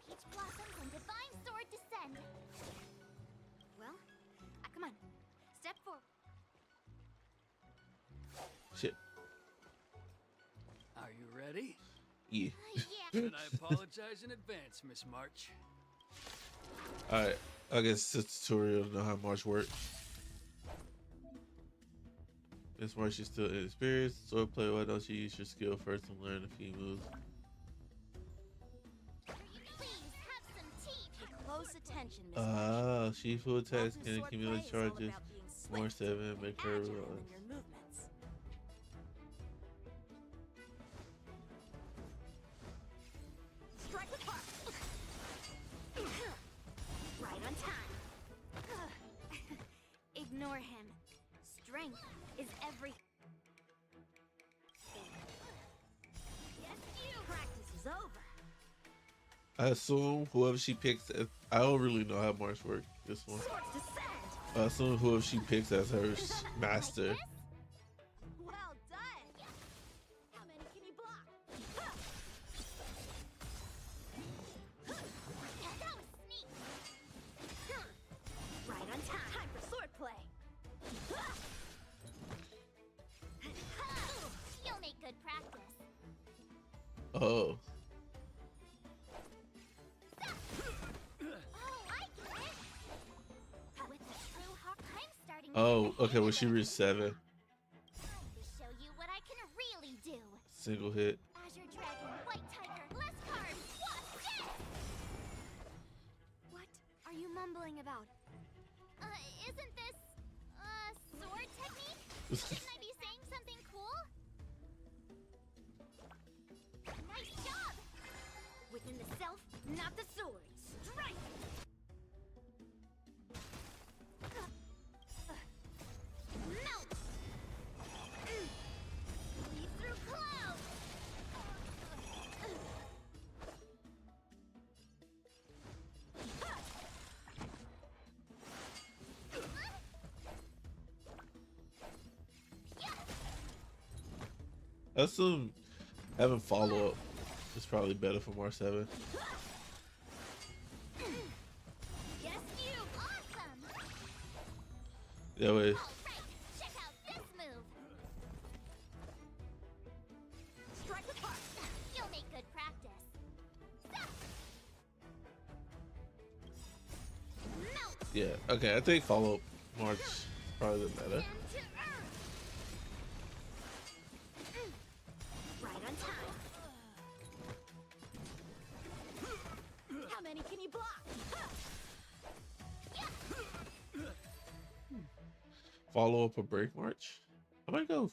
Speaker 5: Peach blossoms and divine sword descend.
Speaker 7: Well, come on, step forward.
Speaker 1: Shit.
Speaker 11: Are you ready?
Speaker 1: Yeah.
Speaker 5: Yeah.
Speaker 11: Then I apologize in advance, Miss March.
Speaker 1: Alright. I guess it's a tutorial to know how March works. Miss March is still inexperienced. Swordplay, why don't you use your skill first and learn a few moves?
Speaker 5: Please have some tea.
Speaker 6: Pay close attention, Miss March.
Speaker 1: Shifu attacks
Speaker 6: Often
Speaker 1: can
Speaker 6: swordplay
Speaker 1: accumulate
Speaker 6: is all
Speaker 1: charges.
Speaker 6: about being
Speaker 1: More
Speaker 6: swift
Speaker 1: 7,
Speaker 6: and
Speaker 1: make her
Speaker 6: agile in
Speaker 1: realize.
Speaker 6: your movements. Strike with heart.
Speaker 7: Right on time. Ignore him. Strength is every.
Speaker 6: Yes, you. Practice is over.
Speaker 1: I assume whoever she picks, I don't really know how March works. This one.
Speaker 6: Swords descend.
Speaker 1: I assume whoever she picks as her master.
Speaker 6: Well done. How many can you block?
Speaker 5: That was sneak.
Speaker 7: Right on time.
Speaker 6: Time for swordplay.
Speaker 5: You'll make good practice.
Speaker 1: Oh. Oh, okay. Well, she reached 7.
Speaker 5: Time to show you what I can really do.
Speaker 1: Single hit.
Speaker 5: Azure Dragon, White Tiger, less cards, Wasp, death!
Speaker 7: What are you mumbling about?
Speaker 5: Isn't this, sword technique? Shouldn't I be saying something cool? Nice job!
Speaker 7: Within the self, not the swords. Strike!
Speaker 5: Melt! Leap through clouds!
Speaker 1: I assume having follow up is probably better for Mar 7.
Speaker 5: Yes, you! Awesome!
Speaker 1: That way.
Speaker 5: Alright, check out this move! Strike apart! You'll make good practice. Melt!
Speaker 1: Yeah. Okay. I think follow up March is probably the better.
Speaker 5: Down to earth!
Speaker 7: Right on time.
Speaker 6: How many can you block?
Speaker 1: Follow up a break March. I might go.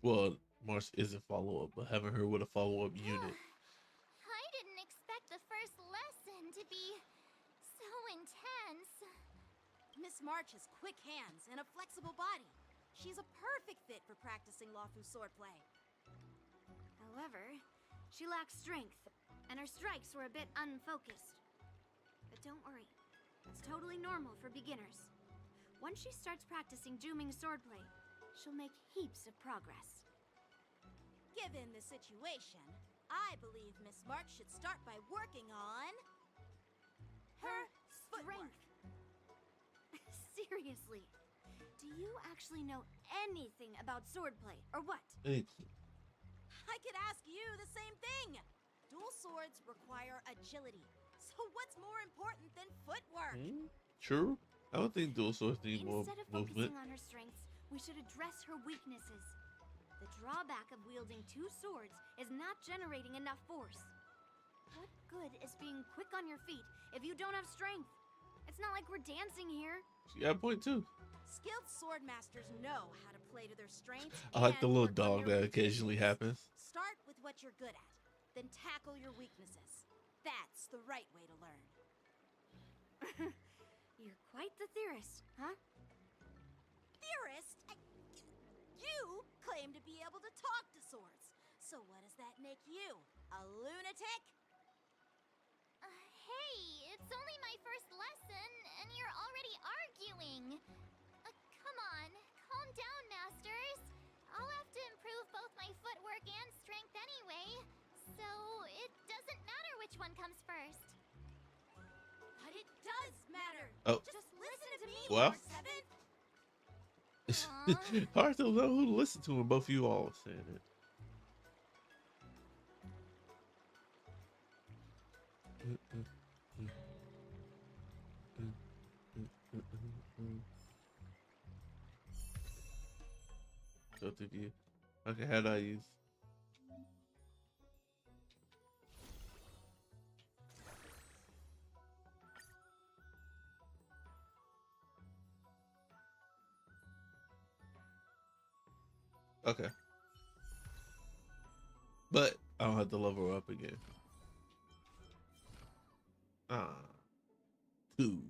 Speaker 1: Well, March isn't follow up, but having her with a follow up unit.
Speaker 5: I didn't expect the first lesson to be so intense.
Speaker 6: Miss March has quick hands and a flexible body. She's a perfect fit for practicing Lawfu swordplay.
Speaker 7: However, she lacks strength, and her strikes were a bit unfocused. But don't worry, it's totally normal for beginners. Once she starts practicing Juming swordplay, she'll make heaps of progress.
Speaker 6: Given the situation, I believe Miss March should start by working on her footwork.
Speaker 7: Seriously, do you actually know anything about swordplay, or what?
Speaker 6: I could ask you the same thing. Dual swords require agility. So what's more important than footwork?
Speaker 1: True. I don't think dual swords need more
Speaker 7: Instead of
Speaker 1: movement.
Speaker 7: focusing on her strengths, we should address her weaknesses. The drawback of wielding 2 swords is not generating enough force. What good is being quick on your feet if you don't have strength? It's not like we're dancing here.
Speaker 1: She got a point too.
Speaker 6: Skilled sword masters know how to play to their strengths.
Speaker 1: I like the
Speaker 6: and
Speaker 1: little
Speaker 6: work on
Speaker 1: dog
Speaker 6: their
Speaker 1: that occasionally
Speaker 6: weaknesses.
Speaker 1: happens.
Speaker 6: Start with what you're good at, then tackle your weaknesses. That's the right way to learn.
Speaker 7: You're quite the theorist, huh?
Speaker 6: Theorist? You claim to be able to talk to swords. So what does that make you? A lunatic?
Speaker 5: Hey, it's only my first lesson, and you're already arguing. Come on, calm down, masters. I'll have to improve both my footwork and strength anyway, so it doesn't matter which one comes first.
Speaker 6: But it does matter.
Speaker 1: Oh.
Speaker 6: Just listen to me,
Speaker 1: Well.
Speaker 6: Lord Seven.
Speaker 1: Hard to know who to listen to when both of you all saying it. Go to view. Okay, how do I use? Okay. But I don't have to level her up again. 2.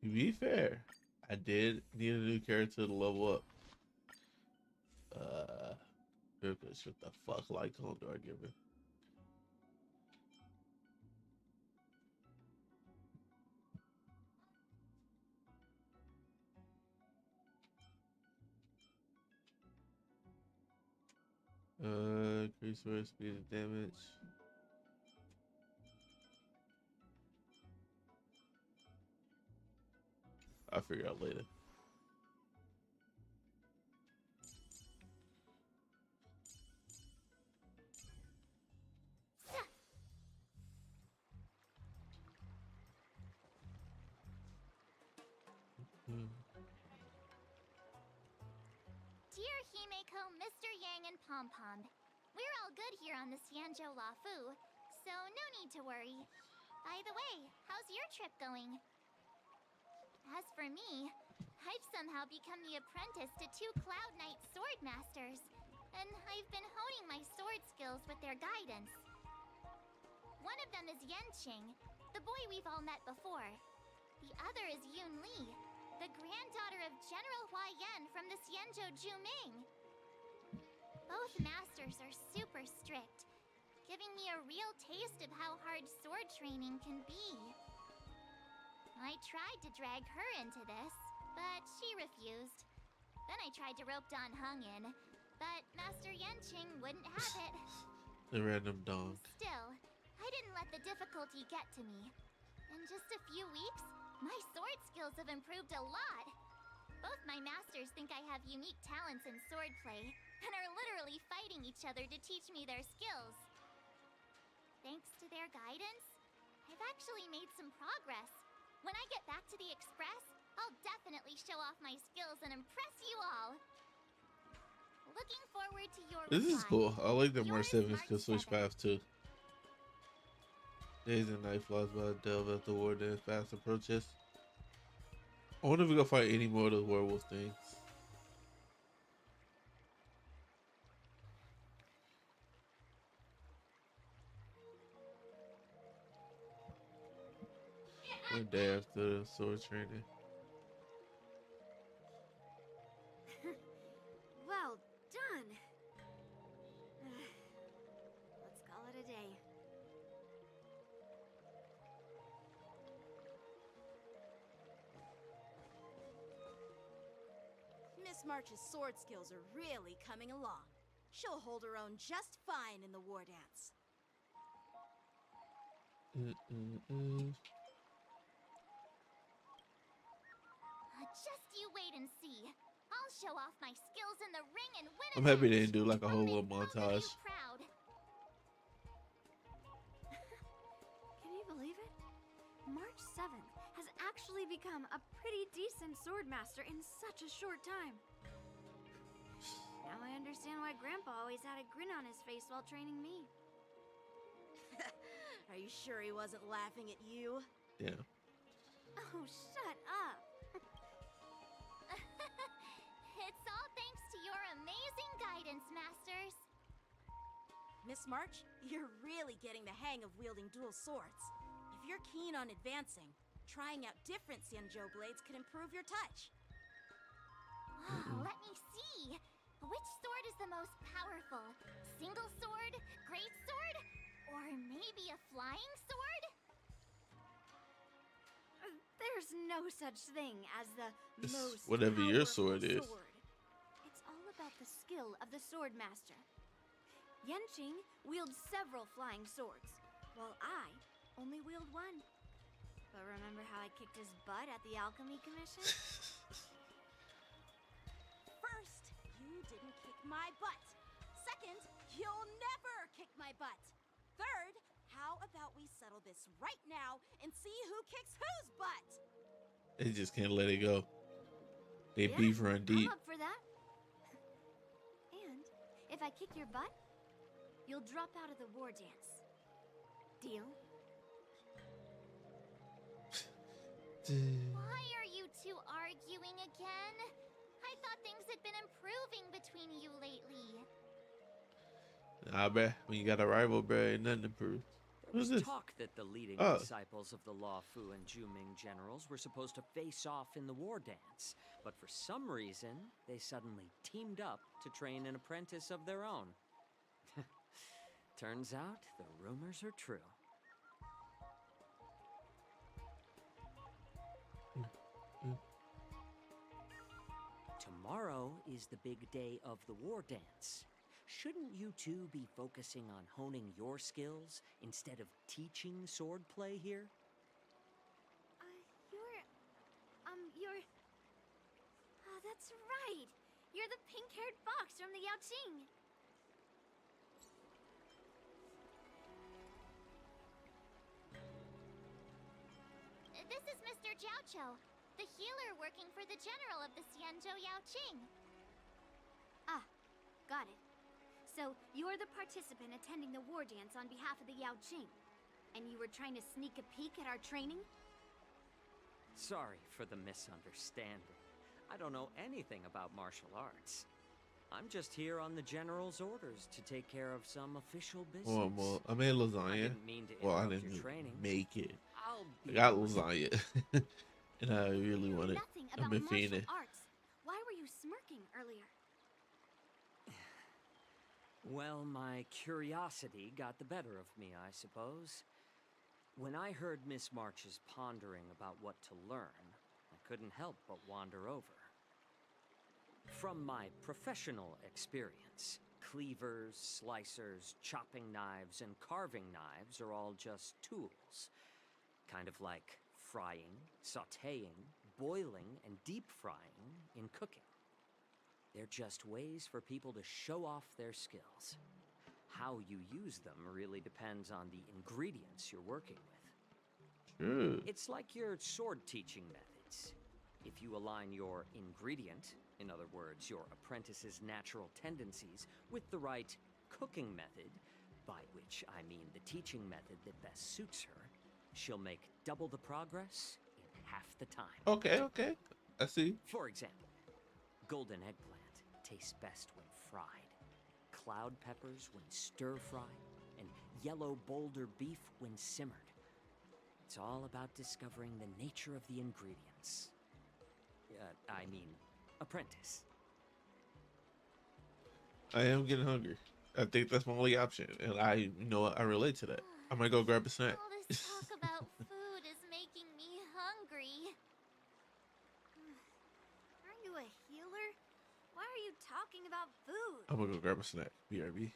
Speaker 1: To be fair, I did need a new character to level up. What the fuck like clone do I give her? Increase sword speed and damage. I'll figure out later.
Speaker 5: Dear Himeko, Mr. Yang, and Pom Pom, we're all good here on the Xianzhou Lafu, so no need to worry. By the way, how's your trip going? As for me, I've somehow become the apprentice to 2 Cloud Knight sword masters, and I've been honing my sword skills with their guidance. One of them is Yanqing, the boy we've all met before. The other is Yun Li, the granddaughter of General Hua Yan from the Xianzhou Juming. Both masters are super strict, giving me a real taste of how hard sword training can be. I tried to drag her into this, but she refused. Then I tried to rope Dan Heng in, but Master Yanqing wouldn't have it.
Speaker 1: The random dog.
Speaker 5: Still, I didn't let the difficulty get to me. In just a few weeks, my sword skills have improved a lot. Both my masters think I have unique talents in swordplay, and are literally fighting each other to teach me their skills. Thanks to their guidance, I've actually made some progress. When I get back to the Express, I'll definitely show off my skills and impress you all. Looking forward to your
Speaker 1: This is
Speaker 5: reply.
Speaker 1: cool. I like that March 7th
Speaker 5: March
Speaker 1: can switch
Speaker 5: 7th.
Speaker 1: paths too. Days and night flies by, delve at the war, then fast approaches. I wonder if we gonna fight any more of those werewolf things. One day after the sword training.
Speaker 7: Well done. Let's call it a day.
Speaker 6: Miss March's sword skills are really coming along. She'll hold her own just fine in the war dance.
Speaker 5: Just you wait and see. I'll show off my skills in the ring and win.
Speaker 1: I'm happy they didn't do like a whole little montage.
Speaker 5: Proud.
Speaker 7: Can you believe it? March 7th has actually become a pretty decent sword master in such a short time. Now I understand why Grandpa always had a grin on his face while training me.
Speaker 6: Are you sure he wasn't laughing at you?
Speaker 1: Yeah.
Speaker 7: Oh, shut up.
Speaker 5: It's all thanks to your amazing guidance, masters.
Speaker 6: Miss March, you're really getting the hang of wielding dual swords. If you're keen on advancing, trying out different Xianzhou blades could improve your touch.
Speaker 5: Let me see. Which sword is the most powerful? Single sword? Great sword? Or maybe a flying sword?
Speaker 7: There's no such thing as the
Speaker 1: It's
Speaker 7: most
Speaker 1: whatever your sword
Speaker 7: powerful
Speaker 1: is.
Speaker 7: sword. It's all about the skill of the sword master. Yanqing wields several flying swords, while I only wield one. But remember how I kicked his butt at the Alchemy Commission?
Speaker 6: First, you didn't kick my butt. Second, you'll never kick my butt. Third, how about we settle this right now and see who kicks whose butt?
Speaker 1: They just can't let it go. They
Speaker 7: Yeah,
Speaker 1: beef run deep.
Speaker 7: I'm up for that. And if I kick your butt, you'll drop out of the war dance. Deal?
Speaker 5: Why are you two arguing again? I thought things had been improving between you lately.
Speaker 1: Nah, bruh. When you got a rival, bruh, ain't nothing to prove.
Speaker 12: There
Speaker 1: Who's
Speaker 12: was
Speaker 1: this?
Speaker 12: talk that the leading
Speaker 1: Oh.
Speaker 12: disciples of the Law Fu and Juming generals were supposed to face off in the war dance, but for some reason, they suddenly teamed up to train an apprentice of their own. Turns out, the rumors are true. Tomorrow is the big day of the war dance. Shouldn't you two be focusing on honing your skills instead of teaching swordplay here?
Speaker 7: You're... Oh, that's right! You're the pink-haired fox from the Yaoqing!
Speaker 5: This is Mr. Jiaoqiu. The healer working for the general of the Xianzhou Yaoqing.
Speaker 7: Ah, got it. So, you're the participant attending the war dance on behalf of the Yaoqing. And you were trying to sneak a peek at our training?
Speaker 12: Sorry for the misunderstanding. I don't know anything about martial arts. I'm just here on the general's orders to take care of some official business.
Speaker 1: Well, I made lasagna.
Speaker 12: I didn't mean to
Speaker 1: Well, I
Speaker 12: interrupt
Speaker 1: didn't
Speaker 12: your training.
Speaker 1: make it.
Speaker 12: I'll
Speaker 1: I
Speaker 12: be
Speaker 1: got
Speaker 12: honest.
Speaker 1: lasagna, and I really want it.
Speaker 7: Nothing
Speaker 1: I've
Speaker 7: about
Speaker 1: been
Speaker 7: martial
Speaker 1: feeding it.
Speaker 7: arts. Why were you smirking earlier?
Speaker 12: Well, my curiosity got the better of me, I suppose. When I heard Miss March's pondering about what to learn, I couldn't help but wander over. From my professional experience, cleavers, slicers, chopping knives, and carving knives are all just tools. Kind of like frying, sautéing, boiling, and deep frying in cooking. They're just ways for people to show off their skills. How you use them really depends on the ingredients you're working with. It's like your sword teaching methods. If you align your ingredient, in other words, your apprentice's natural tendencies, with the right cooking method, by which I mean the teaching method that best suits her, she'll make double the progress in half the time.
Speaker 1: Okay. I see.
Speaker 12: For example, golden eggplant tastes best when fried, cloud peppers when stir-fried, and yellow boulder beef when simmered. It's all about discovering the nature of the ingredients. Apprentice.
Speaker 1: I am getting hungry. I think that's my only option, and I know what, I relate to that. I might go grab a snack.
Speaker 5: All this talk about food is making me hungry.
Speaker 7: Aren't you a healer? Why are you talking about food?
Speaker 1: I'm gonna go grab a snack. BRB.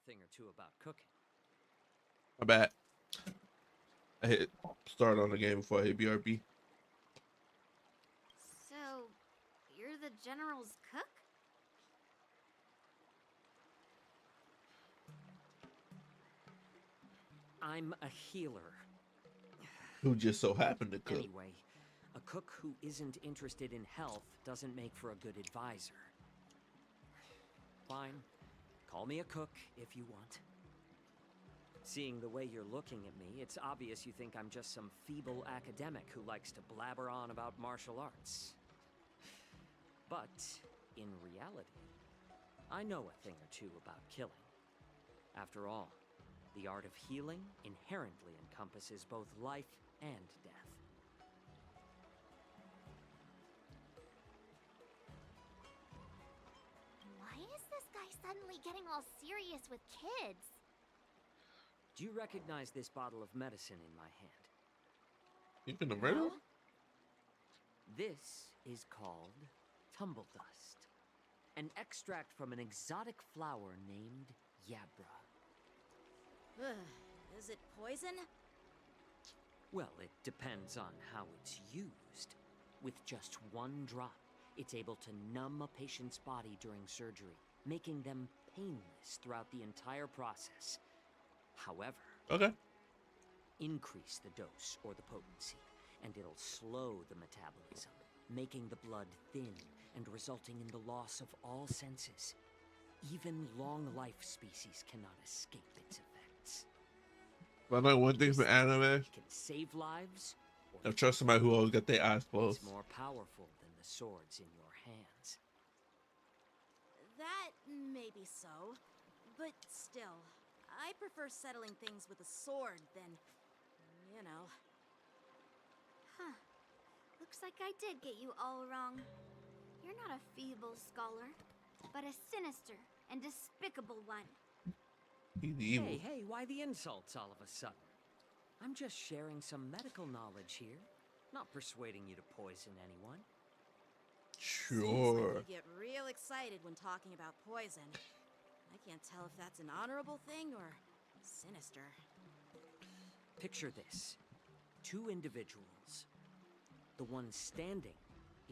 Speaker 12: thing or two about cooking.
Speaker 1: My bad. I hit start on the game before I hit BRB.
Speaker 7: So, you're the General's cook?
Speaker 12: I'm a healer.
Speaker 1: Who just so happened to cook.
Speaker 12: Anyway, a cook who isn't interested in health doesn't make for a good advisor. Fine. Call me a cook if you want. Seeing the way you're looking at me, it's obvious you think I'm just some feeble academic who likes to blabber on about martial arts. But, in reality, I know a thing or two about killing. After all, the art of healing inherently encompasses both life and death.
Speaker 5: Why is this guy suddenly getting all serious with kids?
Speaker 12: Do you recognize this bottle of medicine in my hand?
Speaker 1: You finna murder?
Speaker 12: This is called tumble dust, an extract from an exotic flower named Yabra.
Speaker 6: Ugh, is it poison?
Speaker 12: Well, it depends on how it's used. With just one drop, it's able to numb a patient's body during surgery, making them painless throughout the entire process. However, increase the dose or the potency, and it'll slow the metabolism, making the blood thin and resulting in the loss of all senses. Even long-life species cannot escape its effects.
Speaker 1: But I know one thing from anime.
Speaker 12: Can save lives.
Speaker 1: I trust somebody who always got their eyes closed.
Speaker 12: It's more powerful than the swords in your hands.
Speaker 6: That may be so, but still, I prefer settling things with a sword than, you know.
Speaker 7: Huh. Looks like I did get you all wrong. You're not a feeble scholar, but a sinister and despicable one.
Speaker 1: He's evil.
Speaker 12: Hey, why the insults all of a sudden? I'm just sharing some medical knowledge here, not persuading you to poison anyone.
Speaker 6: Seems
Speaker 1: Sure.
Speaker 6: like you get real excited when talking about poison. I can't tell if that's an honorable thing or sinister.
Speaker 12: Picture this. Two individuals. The one standing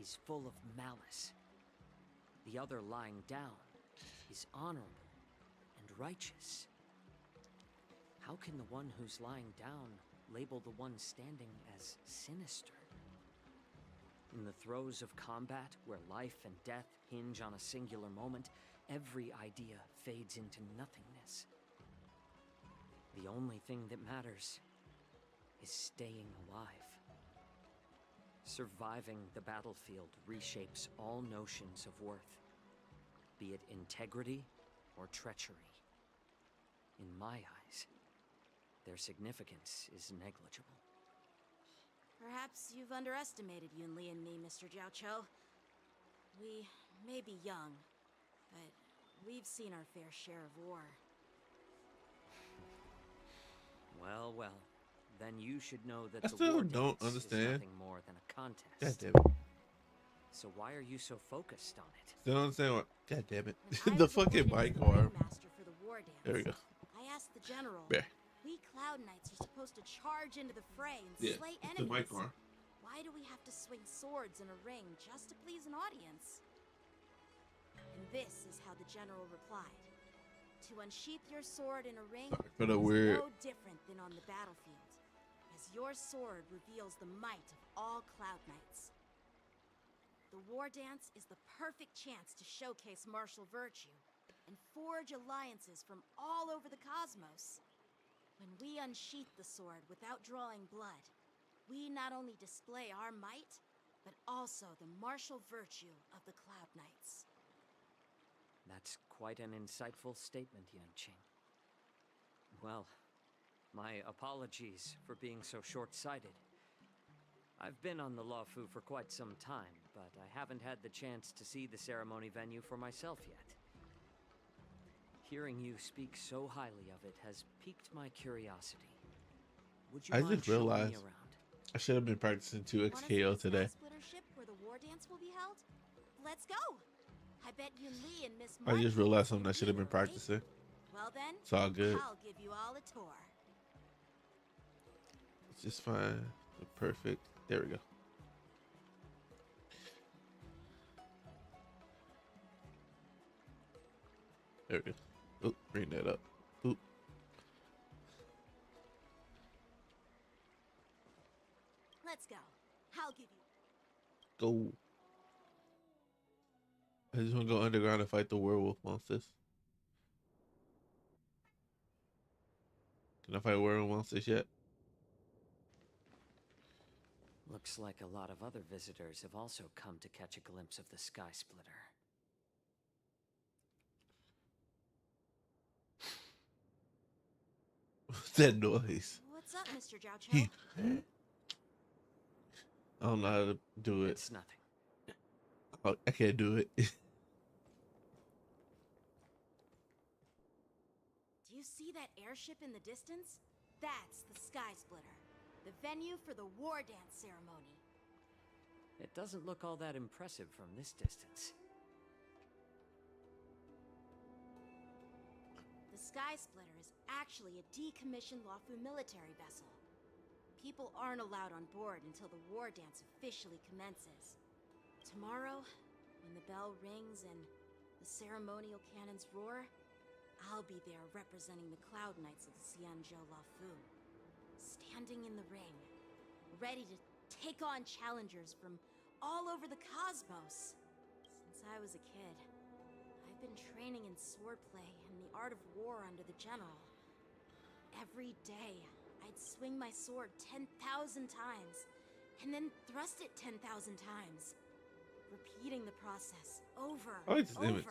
Speaker 12: is full of malice. The other lying down is honorable and righteous. How can the one who's lying down label the one standing as sinister? In the throes of combat, where life and death hinge on a singular moment, every idea fades into nothingness. The only thing that matters is staying alive. Surviving the battlefield reshapes all notions of worth, be it integrity or treachery. In my eyes, their significance is negligible.
Speaker 6: Perhaps you've underestimated Yunli and me, Mr. Jiaoqiu. We may be young, but we've seen our fair share of war.
Speaker 12: Well, then you should know that
Speaker 1: I
Speaker 12: the
Speaker 1: still
Speaker 12: war
Speaker 1: don't
Speaker 12: dance
Speaker 1: understand.
Speaker 12: is nothing more than a contest.
Speaker 1: God damn it.
Speaker 12: So why are you so focused on it?
Speaker 1: Still don't understand what. God damn it.
Speaker 6: When I
Speaker 1: The
Speaker 6: was
Speaker 1: fucking
Speaker 6: appointed
Speaker 1: mic
Speaker 6: as the
Speaker 1: arm.
Speaker 6: ringmaster for the war dance,
Speaker 1: There we go.
Speaker 6: I asked the general.
Speaker 1: There.
Speaker 6: We Cloud Knights are supposed to charge into the fray and
Speaker 1: Yeah,
Speaker 6: slay
Speaker 1: the
Speaker 6: enemies.
Speaker 1: mic arm.
Speaker 6: Why do we have to swing swords in a ring just to please an audience? And this is how the general replied. To unsheath your sword in a ring
Speaker 1: Sorry for the
Speaker 6: is
Speaker 1: weird.
Speaker 6: no different than on the battlefield, as your sword reveals the might of all Cloud Knights. The war dance is the perfect chance to showcase martial virtue and forge alliances from all over the cosmos. When we unsheath the sword without drawing blood, we not only display our might, but also the martial virtue of the Cloud Knights.
Speaker 12: That's quite an insightful statement, Yanqing. Well, my apologies for being so short-sighted. I've been on the Luofu for quite some time, but I haven't had the chance to see the ceremony venue for myself yet. Hearing you speak so highly of it has piqued my curiosity. Would you
Speaker 1: I
Speaker 12: mind
Speaker 1: just
Speaker 12: showing me
Speaker 1: realized
Speaker 12: around?
Speaker 1: I should have been practicing 2XKO
Speaker 6: Wanna see
Speaker 1: today.
Speaker 6: the splitter ship where the war dance will be held? Let's go! I bet Yunli and Miss
Speaker 1: I just
Speaker 6: March
Speaker 1: realized
Speaker 6: will
Speaker 1: something I
Speaker 6: be
Speaker 1: should have been
Speaker 6: eager, right?
Speaker 1: practicing.
Speaker 6: Well then,
Speaker 1: It's all good.
Speaker 6: I'll give you all a tour.
Speaker 1: It's just fine. Perfect. There we go. There we go. Oop, bring that up. Oop.
Speaker 6: Let's go. I'll give you.
Speaker 1: Go. I just want to go underground and fight the werewolf monsters. Can I fight werewolf monsters yet?
Speaker 12: Looks like a lot of other visitors have also come to catch a glimpse of the Sky Splitter.
Speaker 1: What's that noise?
Speaker 6: What's up, Mr. Jiao Cho?
Speaker 1: I don't know how to do it.
Speaker 12: It's nothing.
Speaker 1: Oh, I can't do it.
Speaker 6: Do you see that airship in the distance? That's the Sky Splitter, the venue for the war dance ceremony.
Speaker 12: It doesn't look all that impressive from this distance.
Speaker 6: The Sky Splitter is actually a decommissioned Lawfu military vessel. People aren't allowed on board until the war dance officially commences. Tomorrow, when the bell rings and the ceremonial cannons roar, I'll be there representing the Cloud Knights of Xianzhou Lawfu. Standing in the ring, ready to take on challengers from all over the cosmos. Since I was a kid, I've been training in swordplay and the art of war under the general. Every day, I'd swing my sword 10,000 times, and then thrust it 10,000 times, repeating the process over
Speaker 1: I like this
Speaker 6: and over.
Speaker 1: image.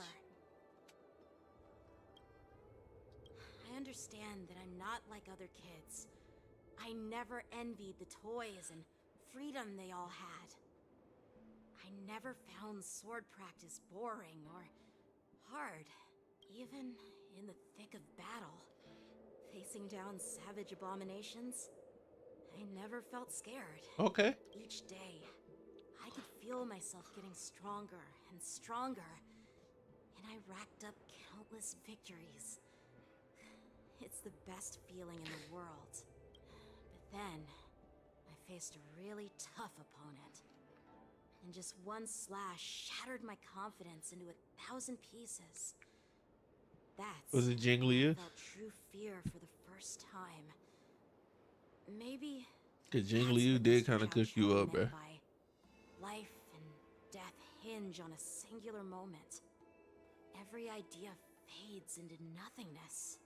Speaker 6: I understand that I'm not like other kids. I never envied the toys and freedom they all had. I never found sword practice boring or hard, even in the thick of battle. Facing down savage abominations, I never felt scared.
Speaker 1: Okay.
Speaker 6: Each day, I could feel myself getting stronger and stronger, and I racked up countless victories. It's the best feeling in the world. But then, I faced a really tough opponent, and just one slash shattered my confidence into 1,000 pieces. That's
Speaker 1: Was it Jing Liu?
Speaker 6: I felt true fear for the first time. Maybe
Speaker 1: Cause Jing
Speaker 6: that's
Speaker 1: Liu
Speaker 6: what
Speaker 1: did
Speaker 6: Mr.
Speaker 1: kind of
Speaker 6: Zhao
Speaker 1: cook
Speaker 6: Cho
Speaker 1: you up,
Speaker 6: meant
Speaker 1: bruh.
Speaker 6: by life and death hinge on a singular moment. Every idea fades into nothingness.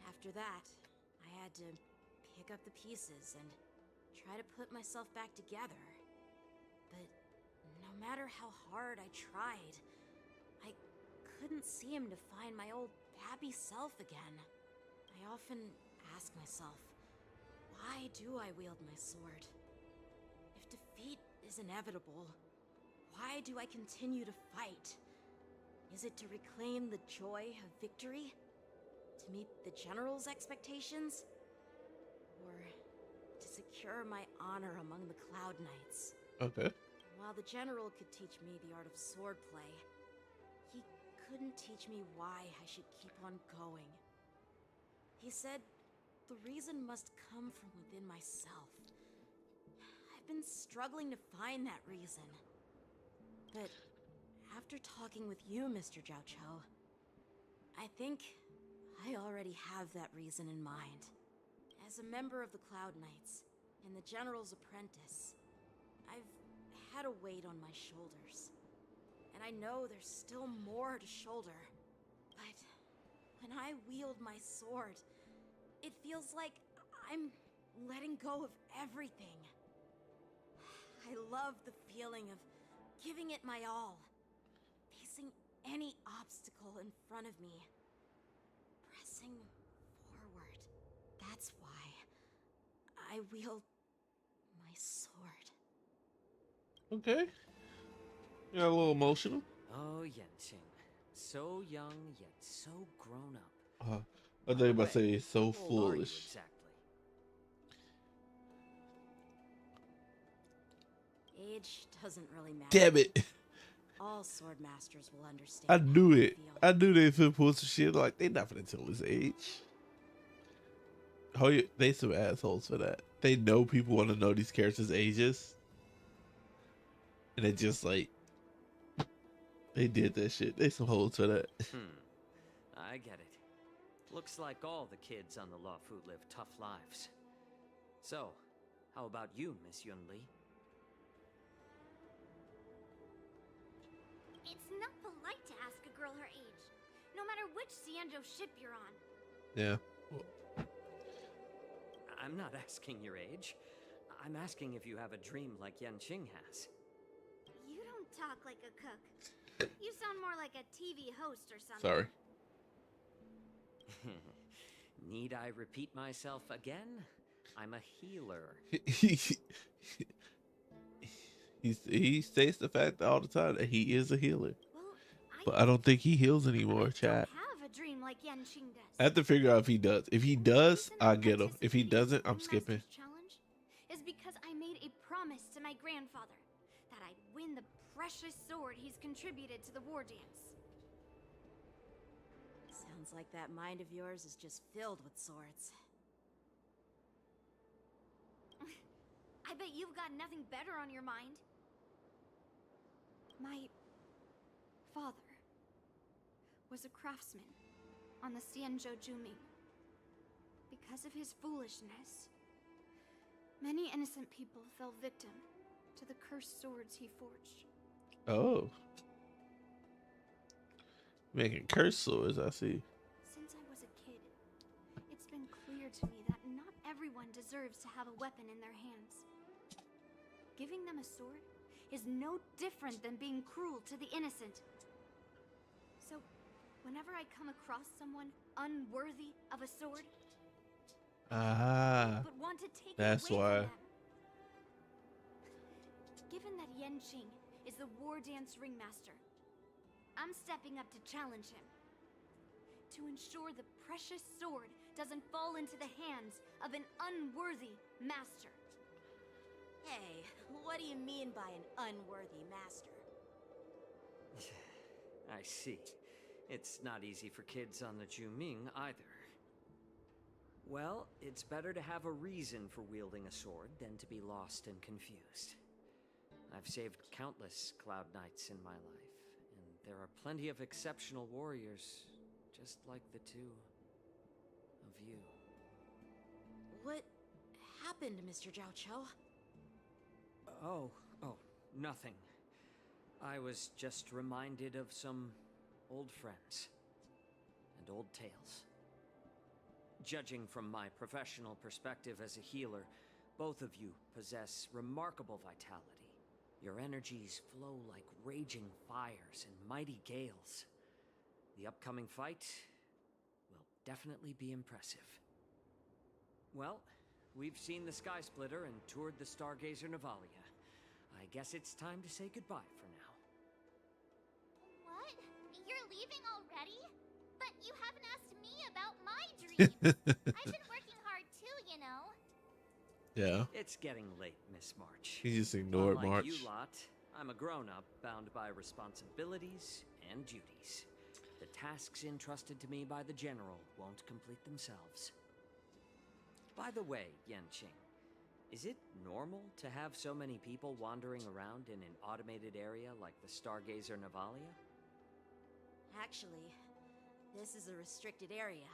Speaker 6: After that, I had to pick up the pieces and try to put myself back together. But no matter how hard I tried, I couldn't seem to find my old happy self again. I often ask myself, why do I wield my sword? If defeat is inevitable, why do I continue to fight? Is it to reclaim the joy of victory? To meet the General's expectations? Or to secure my honor among the Cloud Knights?
Speaker 1: Okay.
Speaker 6: While the General could teach me the art of swordplay, he couldn't teach me why I should keep on going. He said the reason must come from within myself. I've been struggling to find that reason. But after talking with you, Mr. Jiao Cho, I think I already have that reason in mind. As a member of the Cloud Knights and the General's apprentice, I've had a weight on my shoulders. And I know there's still more to shoulder. But when I wield my sword, it feels like I'm letting go of everything. I love the feeling of giving it my all, facing any obstacle in front of me, pressing forward. That's why I wield my sword.
Speaker 1: Okay. You got a little emotional.
Speaker 12: Oh, Yenting. So young, yet so grown up.
Speaker 1: I thought you were about to say it's so
Speaker 12: How old are you
Speaker 1: foolish.
Speaker 12: exactly?
Speaker 6: Age doesn't really matter.
Speaker 1: Damn it.
Speaker 6: all sword masters will understand.
Speaker 1: I knew
Speaker 6: how
Speaker 1: it.
Speaker 6: feel.
Speaker 1: I knew they fit pull some shit. Like, they not gonna tell his age. Oh, yeah, they some assholes for that. They know people want to know these characters' ages. And they just like, they did that shit. They some hoes for that.
Speaker 12: I get it. Looks like all the kids on the Luofu live tough lives. So, how about you, Miss Yunli?
Speaker 7: It's not polite to ask a girl her age, no matter which Xianzhou ship you're on.
Speaker 1: Yeah.
Speaker 12: I'm not asking your age. I'm asking if you have a dream like Yanqing has.
Speaker 7: You don't talk like a cook. You sound more like a TV host or something.
Speaker 1: Sorry.
Speaker 12: Need I repeat myself again? I'm a healer.
Speaker 1: He states the fact all the time that he is a healer.
Speaker 7: Well,
Speaker 1: But I don't think he heals anymore, chat.
Speaker 7: have a dream like Yanqing does.
Speaker 1: I have to figure out if he does. If he does, I get him. If he doesn't, I'm skipping.
Speaker 7: Challenge is because I made a promise to my grandfather that I'd win the precious sword he's contributed to the war dance.
Speaker 6: Sounds like that mind of yours is just filled with swords.
Speaker 7: I bet you've got nothing better on your mind. My father was a craftsman on the Xianzhou Juming. Because of his foolishness, many innocent people fell victim to the cursed swords he forged.
Speaker 1: Oh. Making curse swords, I see.
Speaker 7: Since I was a kid, it's been clear to me that not everyone deserves to have a weapon in their hands. Giving them a sword is no different than being cruel to the innocent. So, whenever I come across someone unworthy of a sword, but want to take
Speaker 1: that's
Speaker 7: it away
Speaker 1: why.
Speaker 7: from them. Given that Yanqing is the war dance ringmaster, I'm stepping up to challenge him. To ensure the precious sword doesn't fall into the hands of an unworthy master.
Speaker 6: Hey, what do you mean by an unworthy master?
Speaker 12: I see. It's not easy for kids on the Juming either. Well, it's better to have a reason for wielding a sword than to be lost and confused. I've saved countless Cloud Knights in my life, and there are plenty of exceptional warriors, just like the two of you.
Speaker 6: What happened, Mr. Zhao Chou?
Speaker 12: Oh, nothing. I was just reminded of some old friends and old tales. Judging from my professional perspective as a healer, both of you possess remarkable vitality. Your energies flow like raging fires and mighty gales. The upcoming fight will definitely be impressive. Well, we've seen the Sky Splitter and toured the Stargazer Navalia. I guess it's time to say goodbye for now.
Speaker 5: What? You're leaving already? But you haven't asked me about my dreams. I've been working hard too, you know.
Speaker 1: Yeah.
Speaker 12: It's getting late, Miss March.
Speaker 1: He just ignored
Speaker 12: Unlike
Speaker 1: March.
Speaker 12: you lot, I'm a grown-up bound by responsibilities and duties. The tasks entrusted to me by the General won't complete themselves. By the way, Yanqing, is it normal to have so many people wandering around in an automated area like the Stargazer Navalia?
Speaker 6: Actually, this is a restricted area.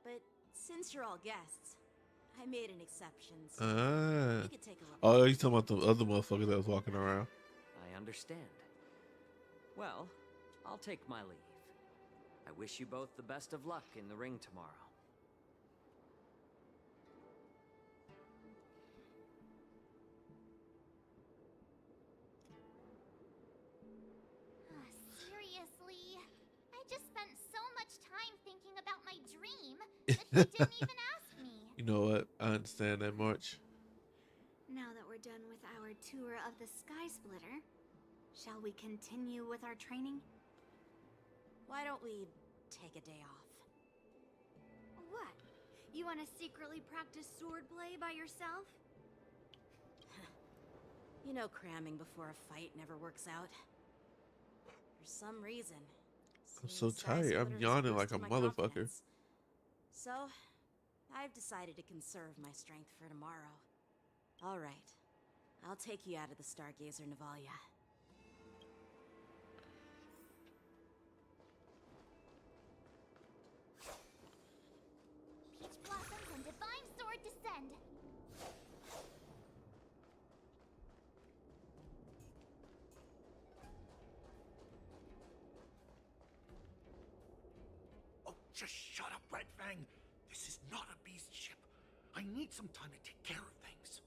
Speaker 6: But since you're all guests, I made an exception, so you could take a look.
Speaker 1: Oh, you talking about the other motherfucker that was walking around?
Speaker 12: I understand. Well, I'll take my leave. I wish you both the best of luck in the ring tomorrow.
Speaker 5: Seriously? I just spent so much time thinking about my dream that you didn't even ask me.
Speaker 1: You know what? I understand that much.
Speaker 7: Now that we're done with our tour of the Sky Splitter, shall we continue with our training?
Speaker 6: Why don't we take a day off?
Speaker 7: What? You want to secretly practice swordplay by yourself?
Speaker 6: You know cramming before a fight never works out. For some reason,
Speaker 1: I'm
Speaker 6: seeing
Speaker 1: so
Speaker 6: the Sky
Speaker 1: tired. I'm
Speaker 6: Splitter has
Speaker 1: yawning like a
Speaker 6: boosted my
Speaker 1: motherfucker.
Speaker 6: confidence. So, I've decided to conserve my strength for tomorrow. All right, I'll take you out of the Stargazer Navalia.
Speaker 5: Peach blossoms and divine sword descend.
Speaker 3: Oh, just shut up, Red Fang. This is not a beast ship. I need some time to take care of things.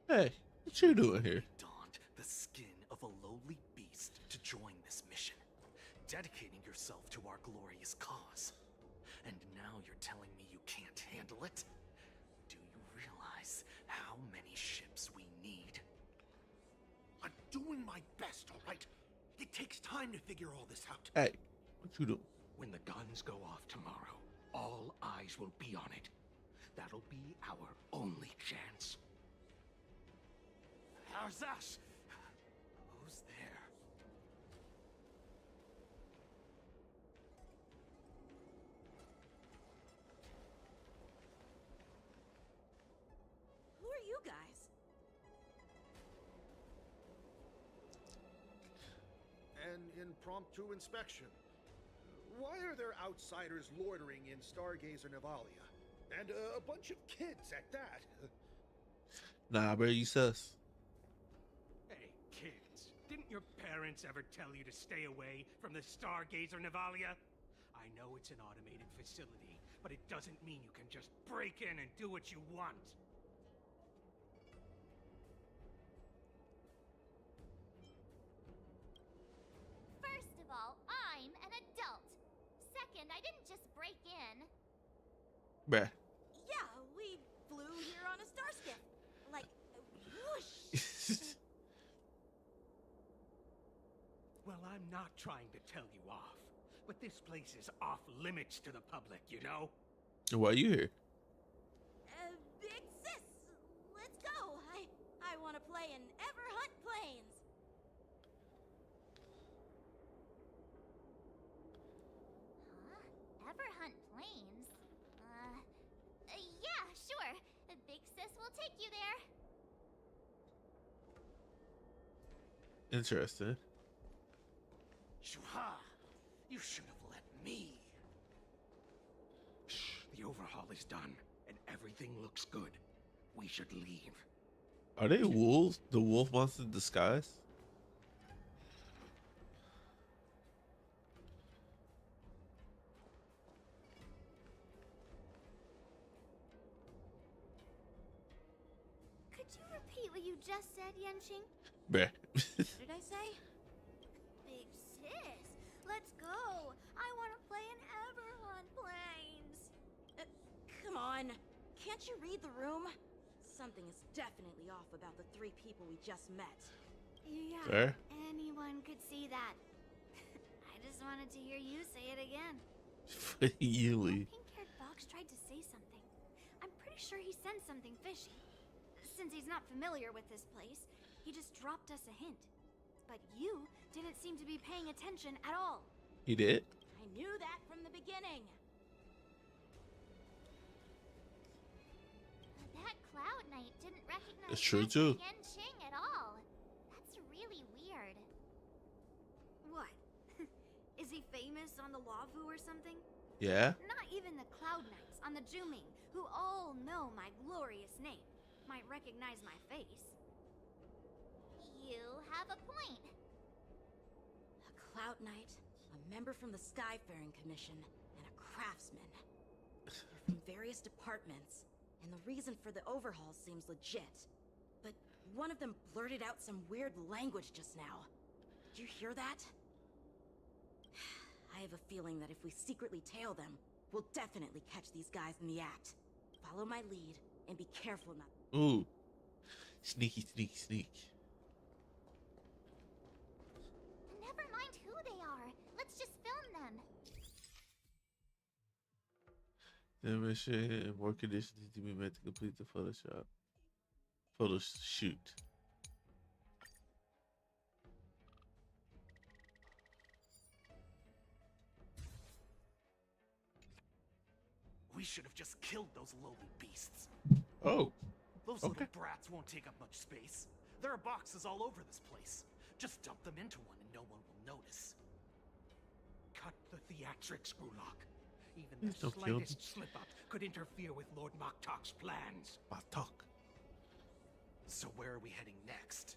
Speaker 1: Hey, what you doing here?
Speaker 13: Donned the skin of a lowly beast to join this mission, dedicating yourself to our glorious cause. And now you're telling me you can't handle it? Do you realize how many ships we need?
Speaker 3: I'm doing my best, all right? It takes time to figure all this out.
Speaker 1: Hey, what you doing?
Speaker 3: When the guns go off tomorrow, all eyes will be on it. That'll be our only chance.
Speaker 13: How's that? Who's there?
Speaker 6: Who are you guys?
Speaker 14: An impromptu inspection. Why are there outsiders loitering in Stargazer Navalia? And a bunch of kids at that.
Speaker 1: Nah, bro, you sus.
Speaker 15: Hey, kids, didn't your parents ever tell you to stay away from the Stargazer Navalia? I know it's an automated facility, but it doesn't mean you can just break in and do what you want.
Speaker 5: First of all, I'm an adult. Second, I didn't just break in.
Speaker 1: Bruh.
Speaker 6: Yeah, we flew here on a starskiff. Like, whoosh.
Speaker 15: Well, I'm not trying to tell you off, but this place is off limits to the public, you know?
Speaker 1: Why you here?
Speaker 6: Big sis, let's go. I want to play in Everhunt Plains.
Speaker 5: Huh? Everhunt Plains? Yeah, sure. Big Sis will take you there.
Speaker 1: Interesting.
Speaker 3: Shuha! You should have let me.
Speaker 15: Shh, the overhaul is done, and everything looks good. We should leave.
Speaker 1: Are they wolves? The wolf monster in disguise?
Speaker 7: Could you repeat what you just said, Yenching?
Speaker 1: Bruh.
Speaker 6: What did I say?
Speaker 7: Big sis, let's go. I want to play in Everhunt Plains.
Speaker 6: Come on. Can't you read the room? Something is definitely off about the three people we just met.
Speaker 7: Yeah,
Speaker 1: Fair.
Speaker 7: anyone could see that. I just wanted to hear you say it again.
Speaker 1: Yuli.
Speaker 7: That pink-haired box tried to say something. I'm pretty sure he sensed something fishy. Since he's not familiar with this place, he just dropped us a hint. But you didn't seem to be paying attention at all.
Speaker 1: He did?
Speaker 6: I knew that from the beginning.
Speaker 5: That Cloud Knight didn't recognize
Speaker 1: It's true,
Speaker 5: Master
Speaker 1: too.
Speaker 5: Yenching at all. That's really weird.
Speaker 7: What? Is he famous on the Lavu or something?
Speaker 1: Yeah?
Speaker 7: Not even the Cloud Knights on the Juming, who all know my glorious name, might recognize my face.
Speaker 5: You have a point.
Speaker 6: A Cloud Knight, a member from the Skyfaring Commission, and a craftsman. They're from various departments, and the reason for the overhaul seems legit. But one of them blurted out some weird language just now. Did you hear that? I have a feeling that if we secretly tail them, we'll definitely catch these guys in the act. Follow my lead, and be careful not...
Speaker 1: Ooh. Sneaky, sneaky, sneak.
Speaker 5: Never mind who they are. Let's just film them.
Speaker 1: The mission and more conditions need to be met to complete the photo shoot.
Speaker 13: We should have just killed those lowly beasts.
Speaker 1: Oh.
Speaker 13: Those little brats won't take up much space. There are boxes all over this place. Just dump them into one and no one will notice.
Speaker 15: Cut the theatrics, Ulok. Even the slightest slip-up could interfere with Lord Moktok's plans.
Speaker 1: Moktok.
Speaker 13: So where are we heading next?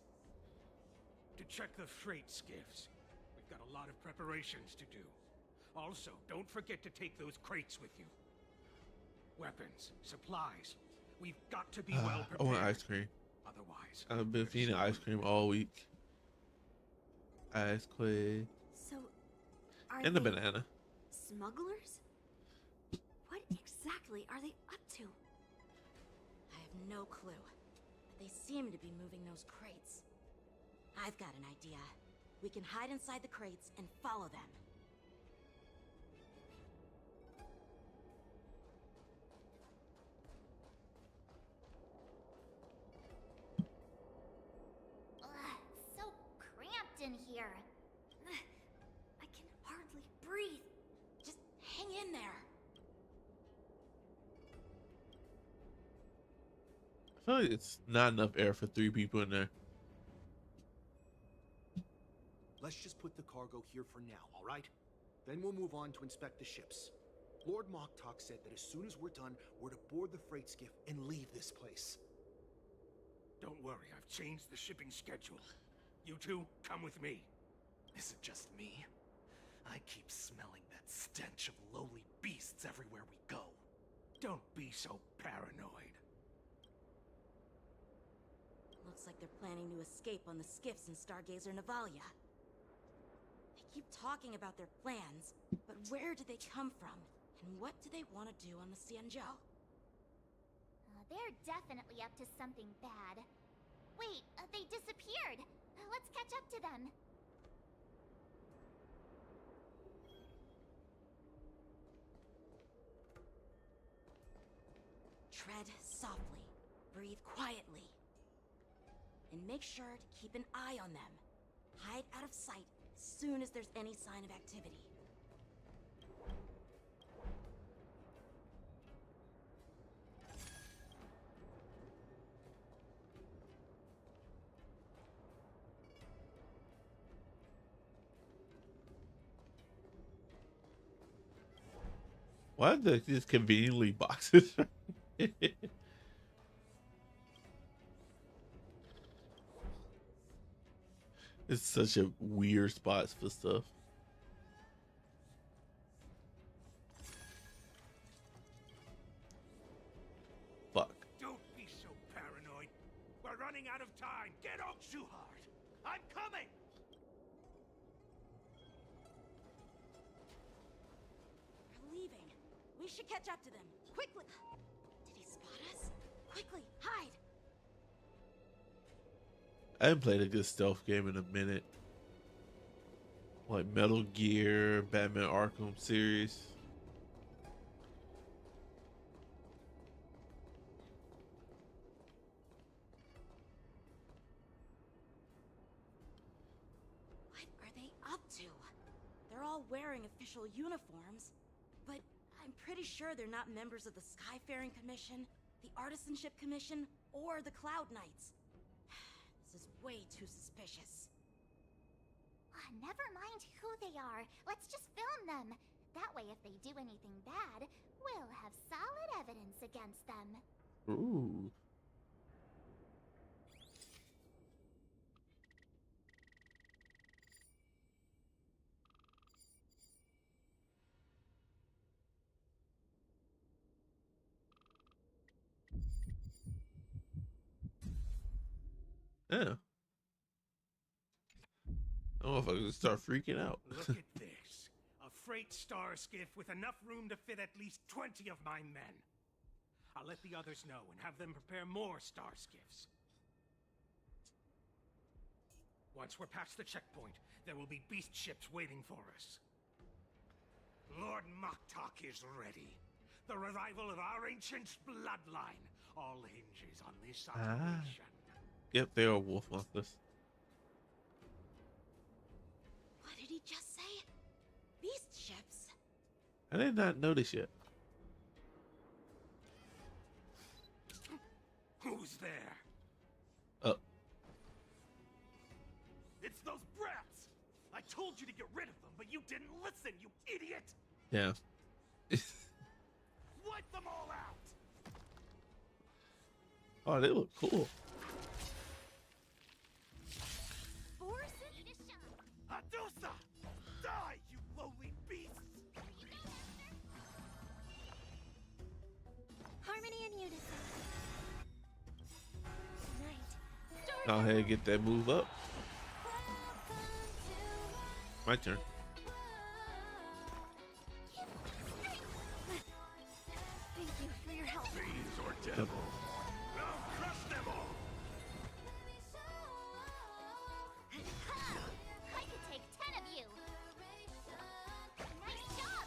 Speaker 15: To check the freight skiffs. We've got a lot of preparations to do. Also, don't forget to take those crates with you. Weapons, supplies. We've got to be well prepared.
Speaker 1: I want ice cream.
Speaker 15: Otherwise,
Speaker 1: I've been feeding ice cream all week. Ice cream.
Speaker 7: So, are
Speaker 1: and the banana.
Speaker 7: Smugglers? What exactly are they up to?
Speaker 6: I have no clue. But they seem to be moving those crates. I've got an idea. We can hide inside the crates and follow them.
Speaker 5: So cramped in here. I can hardly breathe.
Speaker 6: Just hang in there.
Speaker 1: I feel like it's not enough air for 3 people in there.
Speaker 14: Let's just put the cargo here for now, all right? Then we'll move on to inspect the ships. Lord Moktok said that as soon as we're done, we're to board the freight skiff and leave this place.
Speaker 15: Don't worry, I've changed the shipping schedule. You two, come with me.
Speaker 13: Is it just me? I keep smelling that stench of lowly beasts everywhere we go.
Speaker 15: Don't be so paranoid.
Speaker 6: Looks like they're planning to escape on the skiffs in Stargazer Navalia. They keep talking about their plans, but where do they come from? And what do they want to do on the Xianzhou?
Speaker 5: They're definitely up to something bad. Wait, they disappeared. Let's catch up to them.
Speaker 6: Tread softly, breathe quietly, and make sure to keep an eye on them. Hide out of sight as soon as there's any sign of activity.
Speaker 1: Why are there just conveniently boxes? It's such a weird spot for stuff. Fuck.
Speaker 15: Don't be so paranoid. We're running out of time. Get up, Shuhard. I'm coming.
Speaker 6: They're leaving. We should catch up to them. Quickly! Did he spot us? Quickly, hide!
Speaker 1: I haven't played a good stealth game in a minute. Like Metal Gear, Batman Arkham series.
Speaker 6: What are they up to? They're all wearing official uniforms, but I'm pretty sure they're not members of the Skyfaring Commission, the Artisanship Commission, or the Cloud Knights. This is way too suspicious.
Speaker 5: Never mind who they are. Let's just film them. That way, if they do anything bad, we'll have solid evidence against them.
Speaker 1: Ooh. Yeah. Oh, if I could start freaking out.
Speaker 15: Look at this. A freight star skiff with enough room to fit at least 20 of my men. I'll let the others know and have them prepare more star skiffs. Once we're past the checkpoint, there will be beast ships waiting for us. Lord Moktok is ready. The revival of our ancient bloodline all hinges on this operation.
Speaker 1: Yep, they are wolf monsters.
Speaker 6: What did he just say? Beast ships?
Speaker 1: I did not notice yet.
Speaker 15: Who's there?
Speaker 1: Oh.
Speaker 13: It's those brats! I told you to get rid of them, but you didn't listen, you idiot!
Speaker 1: Yeah.
Speaker 13: Wipe them all out!
Speaker 1: Oh, they look cool.
Speaker 13: Adusa! Die, you lowly beasts!
Speaker 7: Harmony and unison. Night.
Speaker 1: Go ahead and get that move up. My turn.
Speaker 7: Thank you for your help.
Speaker 13: Fiends or devils? I'll crush them all!
Speaker 5: I could take 10 of you. Nice job.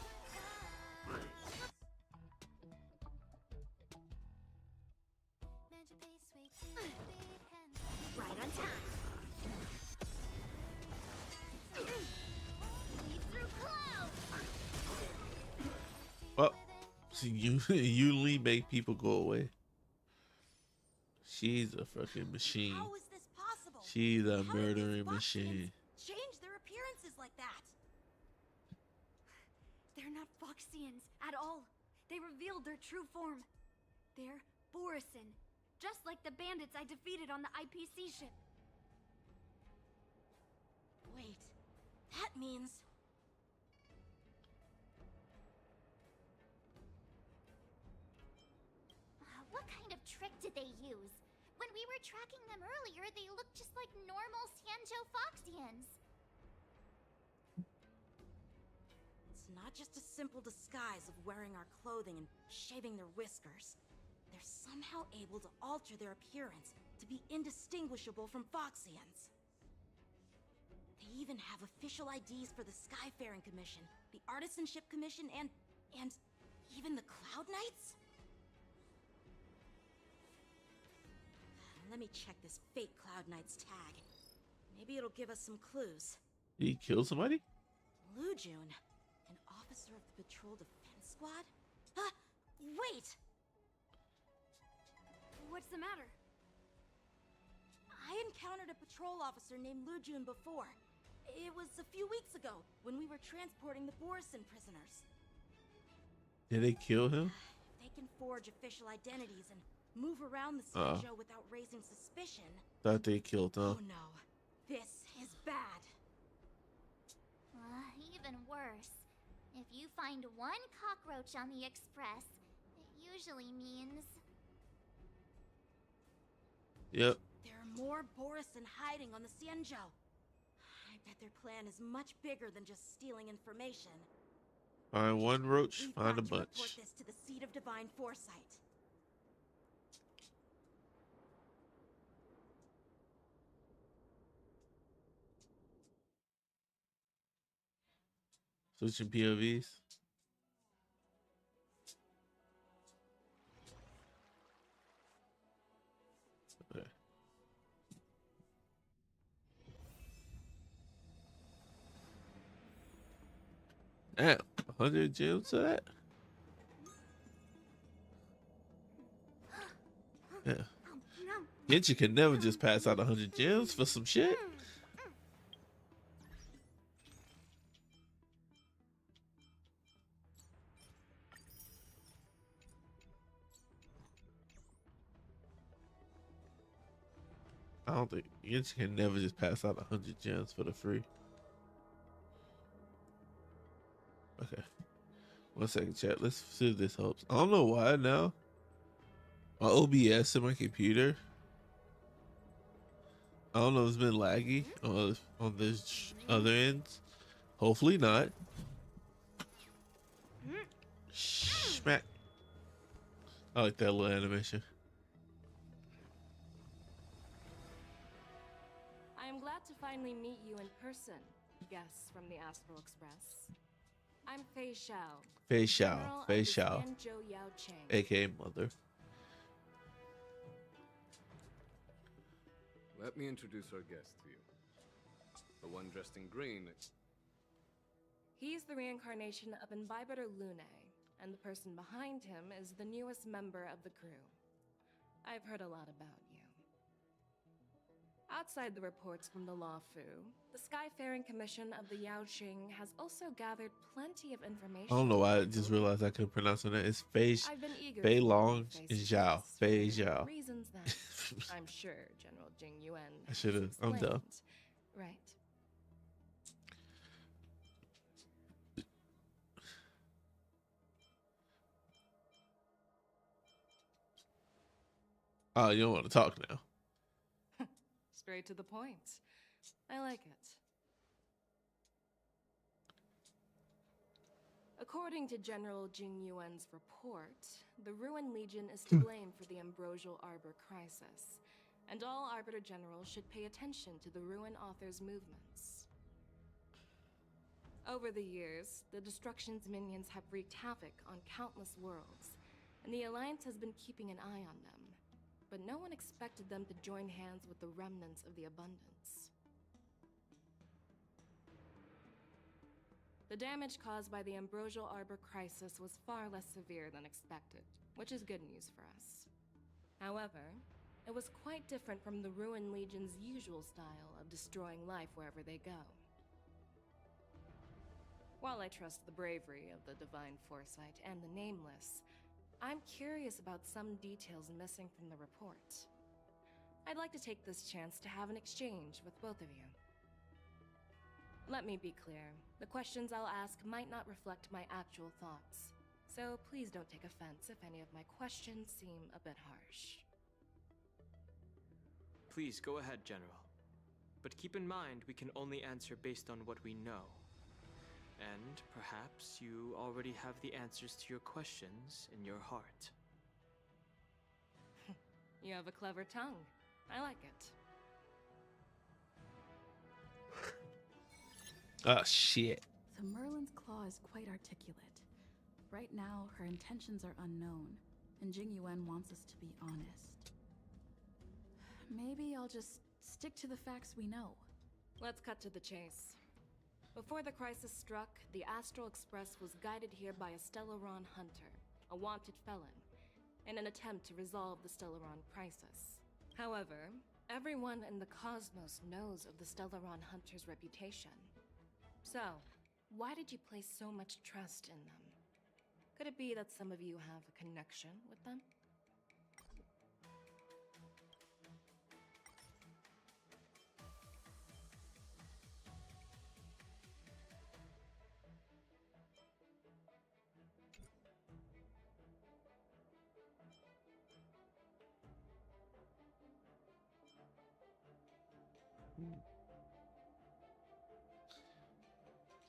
Speaker 5: Right on time. Leap through clouds.
Speaker 1: Well, see, you only make people go away. She's a fucking machine.
Speaker 6: How is this possible?
Speaker 1: She's a
Speaker 6: How did
Speaker 1: murdering
Speaker 6: these
Speaker 1: machine.
Speaker 6: Foxians change their appearances like that?
Speaker 7: They're not Foxians at all. They revealed their true form. They're Borisin, just like the bandits I defeated on the IPC ship.
Speaker 6: Wait, that means...
Speaker 5: What kind of trick did they use? When we were tracking them earlier, they looked just like normal Sanjo Foxians.
Speaker 6: It's not just a simple disguise of wearing our clothing and shaving their whiskers. They're somehow able to alter their appearance to be indistinguishable from Foxians. They even have official IDs for the Skyfaring Commission, the Artisanship Commission, and even the Cloud Knights? Let me check this fake Cloud Knight's tag. Maybe it'll give us some clues.
Speaker 1: Did he kill somebody?
Speaker 6: Lujun, an officer of the Patrol Defense Squad? Huh? Wait!
Speaker 7: What's the matter?
Speaker 6: I encountered a patrol officer named Lujun before. It was a few weeks ago when we were transporting the Borisin prisoners.
Speaker 1: Did they kill him?
Speaker 6: They can forge official identities and move around the Sanjo without raising suspicion.
Speaker 1: Thought they killed him.
Speaker 6: Oh no, this is bad.
Speaker 5: Even worse. If you find one cockroach on the Express, it usually means...
Speaker 1: Yep.
Speaker 6: There are more Borisin hiding on the Sanjo. I bet their plan is much bigger than just stealing information.
Speaker 1: Find one roach,
Speaker 6: We've
Speaker 1: find a
Speaker 6: got to
Speaker 1: bunch.
Speaker 6: report this to the Seat of Divine Foresight.
Speaker 1: Switching POVs. Okay. Damn, 100 gems to that? Yeah. Genji can never just pass out 100 gems for some shit. I don't think Genji can never just pass out 100 gems for the free. Okay. 1 second, chat. Let's see if this helps. I don't know why now. My OBS in my computer. I don't know if it's been laggy on this other ends. Hopefully not. Smack. I like that little animation.
Speaker 10: I am glad to finally meet you in person, guests from the Astral Express. I'm Fei Xiao.
Speaker 1: Fei Xiao.
Speaker 10: General of
Speaker 1: Fei
Speaker 10: the
Speaker 1: Xiao.
Speaker 10: Sanjo Yao Cheng.
Speaker 1: AKA Mother.
Speaker 2: Let me introduce our guest to you. The one dressed in green.
Speaker 10: He's the reincarnation of Imbibitor Lune, and the person behind him is the newest member of the crew. I've heard a lot about you. Outside the reports from the Luofu, the Skyfaring Commission of the Yaoqing has also gathered plenty of information.
Speaker 1: I don't know why I just realized I couldn't pronounce her name. It's Fei
Speaker 10: to
Speaker 1: Long and Zhao. Fei Zhao.
Speaker 10: Reasons that I'm sure General Jing Yuan
Speaker 1: I should have. I'm dumb.
Speaker 10: Right.
Speaker 1: Oh, you don't want to talk now.
Speaker 10: Straight to the point. I like it. According to General Jing Yuan's report, the Ruin Legion is to blame for the Ambrosial Arbor crisis, and all Arbiter Generals should pay attention to the Ruin Author's movements. Over the years, the Destruction's minions have wreaked havoc on countless worlds, and the Alliance has been keeping an eye on them. But no one expected them to join hands with the remnants of the Abundance. The damage caused by the Ambrosial Arbor crisis was far less severe than expected, which is good news for us. However, it was quite different from the Ruin Legion's usual style of destroying life wherever they go. While I trust the bravery of the Divine Foresight and the Nameless, I'm curious about some details missing from the report. I'd like to take this chance to have an exchange with both of you. Let me be clear, the questions I'll ask might not reflect my actual thoughts, so please don't take offense if any of my questions seem a bit harsh.
Speaker 4: Please go ahead, General. But keep in mind we can only answer based on what we know. And perhaps you already have the answers to your questions in your heart.
Speaker 10: You have a clever tongue. I like it.
Speaker 1: Oh, shit.
Speaker 8: So Merlin's claw is quite articulate. Right now, her intentions are unknown, and Jing Yuan wants us to be honest. Maybe I'll just stick to the facts we know.
Speaker 10: Let's cut to the chase. Before the crisis struck, the Astral Express was guided here by a Stellaron hunter, a wanted felon, in an attempt to resolve the Stellaron crisis. However, everyone in the cosmos knows of the Stellaron hunter's reputation. So, why did you place so much trust in them? Could it be that some of you have a connection with them?